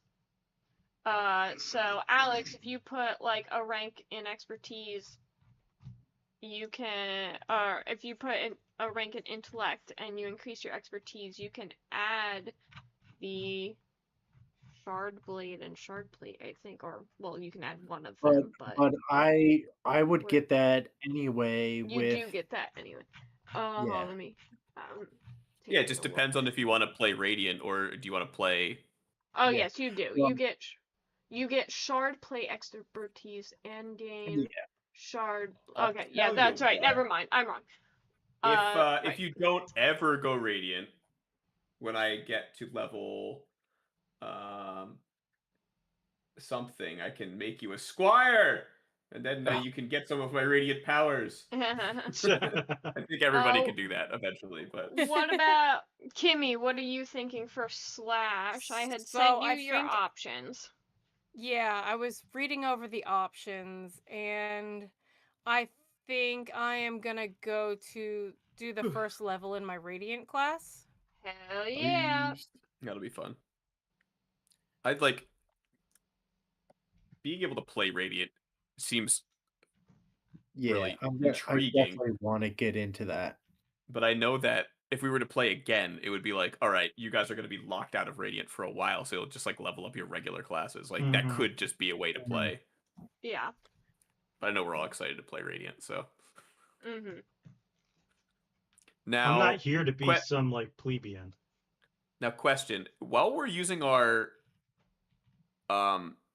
So Alex, if you put like a rank in expertise, you can, or if you put a rank in intellect and you increase your expertise, you can add the shard blade and shard plate, I think, or well, you can add one of them. But I would get that anyway. You do get that anyway. Let me. Yeah, it just depends on if you want to play Radiant or do you want to play. Oh yes, you do. You get shard plate expertise and gain shard. Okay, yeah, that's right. Never mind, I'm wrong. If you don't ever go Radiant, when I get to level something, I can make you a squire, and then you can get some of my Radiant powers. I think everybody could do that eventually. But what about Kimmy? What are you thinking for Slash? I had sent you your options. Yeah, I was reading over the options, and I think I am gonna go to do the first level in my Radiant class. Hell yeah! That'll be fun. I'd like being able to play Radiant seems really intriguing. I definitely want to get into that. But I know that if we were to play again, it would be like, all right, you guys are going to be locked out of Radiant for a while, so you'll just like level up your regular classes. Like that could just be a way to play. Yeah. But I know we're all excited to play Radiant, so. Now I'm not here to be some like plebeian. Now, question: while we're using our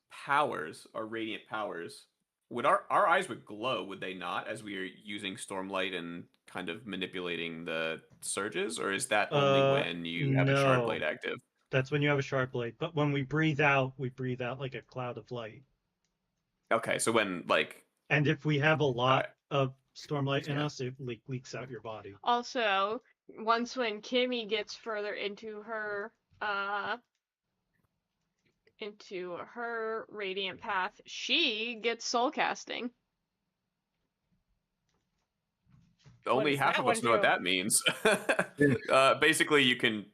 powers, our Radiant powers, would our eyes would glow? Would they not, as we are using Stormlight and kind of manipulating the surges, or is that only when you have a shard blade active? That's when you have a shard blade. But when we breathe out like a cloud of light. Okay, so when like. And if we have a lot of Stormlight in us, it leaks out your body. Also, once when Kimmy gets further into her Radiant path, she gets soul casting. Only half of us know what that means. Basically, you can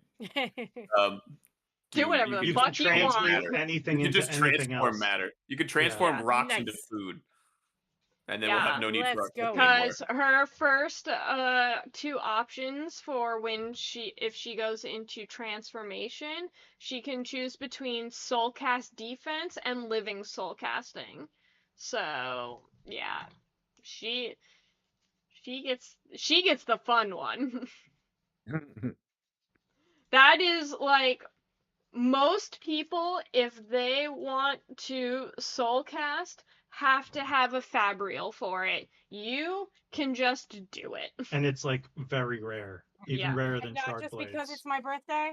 do whatever the fuck you want. Anything you can into just transform else. matter. You can transform rocks into food. And then we'll have no need for let's our go. pick anymore. Because her first two options for if she goes into transformation, she can choose between soulcast defense and living soul casting. So yeah, she gets the fun one. That is like most people, if they want to soul cast, have to have a fabrial for it. You can just do it. And it's like very rare, even Yeah. rarer And than not shard just blades. because it's my birthday.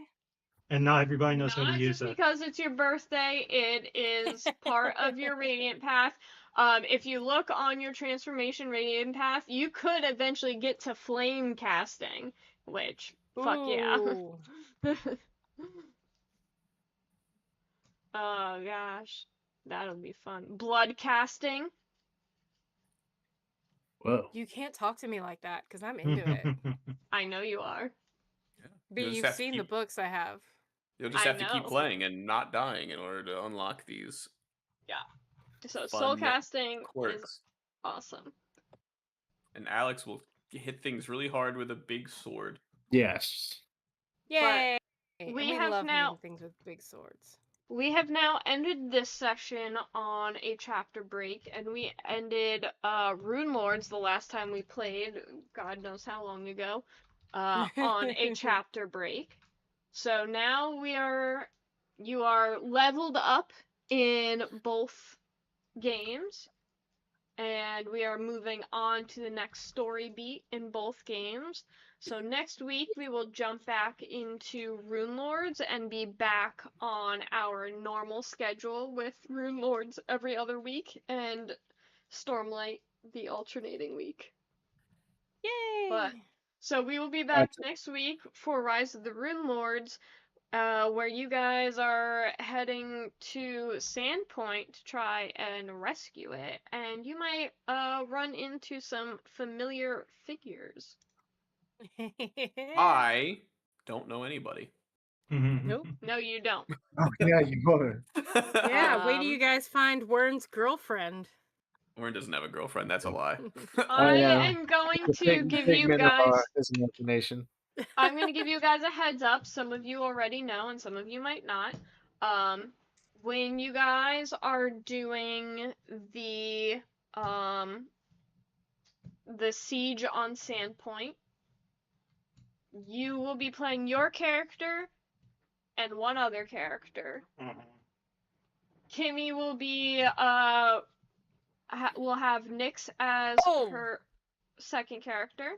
And not everybody knows how to Not use just it. because it's your birthday, it is part of your radiant path. If you look on your transformation radiant path, you could eventually get to flame casting, which fuck yeah. Ooh. Oh gosh, that'll be fun. Blood casting. Whoa. You can't talk to me like that because I'm into it. I know you are. But You'll just you've have to seen the keep- books I have. You'll just I have to keep know. playing and not dying in order to unlock these So fun soul casting is quirks. awesome. And Alex will hit things really hard with a big sword. Yes. Yay! we And have love now- hitting things with big swords. We have now ended this session on a chapter break, and we ended Rune Lords the last time we played, God knows how long ago, on a chapter break. So now you are leveled up in both games, and we are moving on to the next story beat in both games. So next week we will jump back into Rune Lords and be back on our normal schedule with Rune Lords every other week and Stormlight the alternating week. Yay! But so we will be back next week for Rise of the Rune Lords, where you guys are heading to Sandpoint to try and rescue it, and you might run into some familiar figures. I don't know anybody. Nope. No, you don't. Oh, yeah, you were. Yeah, wait till you Um, guys find Wern's girlfriend. Warren doesn't have a girlfriend. That's a lie. I yeah. am going The to give you figment of guys. his imagination. I'm going to give you guys a heads up. Some of you already know, and some of you might not. When you guys are doing the siege on Sandpoint, you will be playing your character and one other character. Kimmy will be will have Nyx as her second character,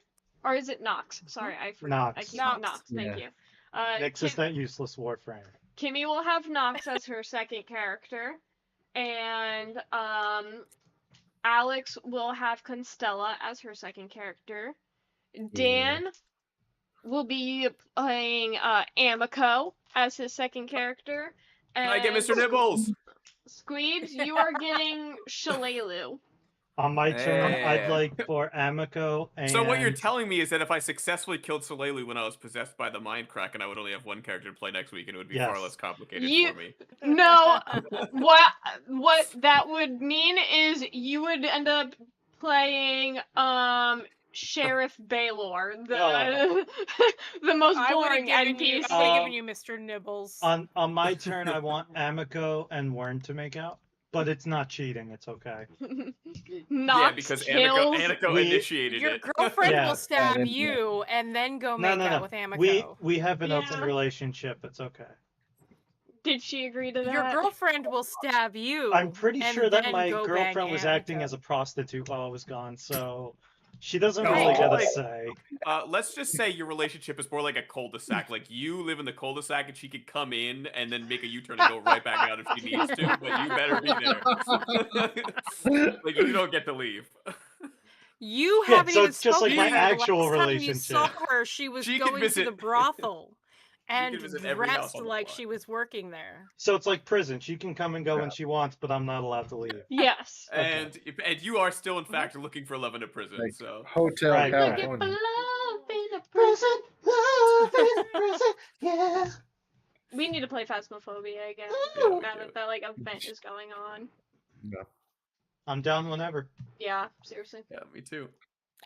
or is it Nox? Sorry, I forgot. Nox. Nox. Thank Yeah. you. Nyx is that useless warframe. Kimmy will have Nox as her second character, and Alex will have Constella as her second character. Dan will be playing Amico as his second character. Can I get Mr. Nibbles? Squeebs, you are getting Shalelu. On my turn, I'd Yeah. like for Amico and... So what you're telling me is that if I successfully killed Solelu when I was possessed by the mind crack, and I would only have one character to play next week, and it would be far Yes. less complicated You- for me. No, what that would mean is you would end up playing Sheriff Baylor, the the most I would have boring given you. NPC. I would have given you Mr. Nibbles. On my turn, I want Amico and Wern to make out. But it's not cheating, it's okay. Nox Yeah, because kills. Amico We- initiated Your it. girlfriend Yeah. will stab And- you and then go No, make no, out no. with Amico. We have an Yeah. open relationship, it's okay. Did she agree to that? Your girlfriend will stab you. I'm pretty and sure that then my go girlfriend bang was acting Amico. as a prostitute while I was gone, so she doesn't Oh. really get a Like- say. Let's just say your relationship is more like a cul-de-sac. Like you live in the cul-de-sac, and she could come in and then make a U-turn and go right back out if she needs to. But you better be there. Like you don't get to leave. You Yeah, haven't so even it's just like spoken my to her. The actual last time you saw relationship. her, she was She could going to visit- the brothel and visit every house dressed on the like block. she was working there. So it's like prison. She can come and go when she wants, but I'm not allowed to leave. Yes. And you are still, in fact, looking for love in a prison. Like, So Hotel Right, right. Looking for California. love in a prison. Love in a prison. Yeah. We need to play Phasmophobia again. Yeah, we now do. that that like event is going on. No. I'm down whenever. Yeah, seriously. Yeah, me too.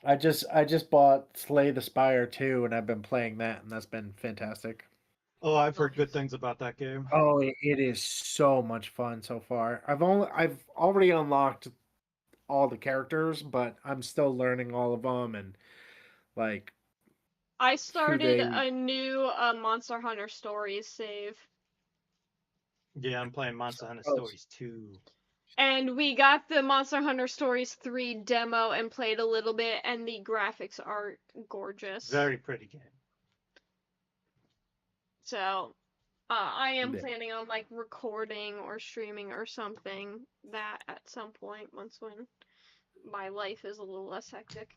I just bought Slay the Spire 2, and I've been playing that, and that's been fantastic. Oh, I've heard good things about that game. Oh, it is so much fun so far. I've already unlocked all the characters, but I'm still learning all of them, and like I started they- a new Monster Hunter Stories save. Yeah, I'm playing Monster Hunter Oh. Stories 2. And we got the Monster Hunter Stories 3 demo and played a little bit, and the graphics are gorgeous. Very pretty game. So, I am Yeah. planning on like recording or streaming or something that at some point once when my life is a little less hectic.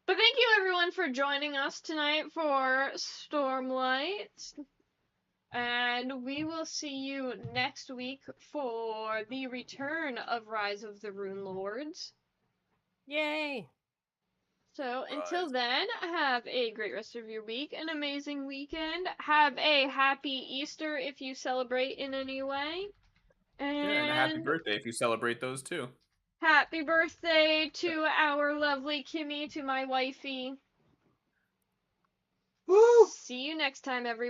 But thank you everyone for joining us tonight for Stormlight. And we will see you next week for the return of Rise of the Rune Lords. Yay! So until then, have a great rest of your week, an amazing weekend. Have a happy Easter if you celebrate in any way. And a happy birthday if you celebrate those too. Happy birthday to our lovely Kimmy, to my wifey. Woo! See you next time, everyone.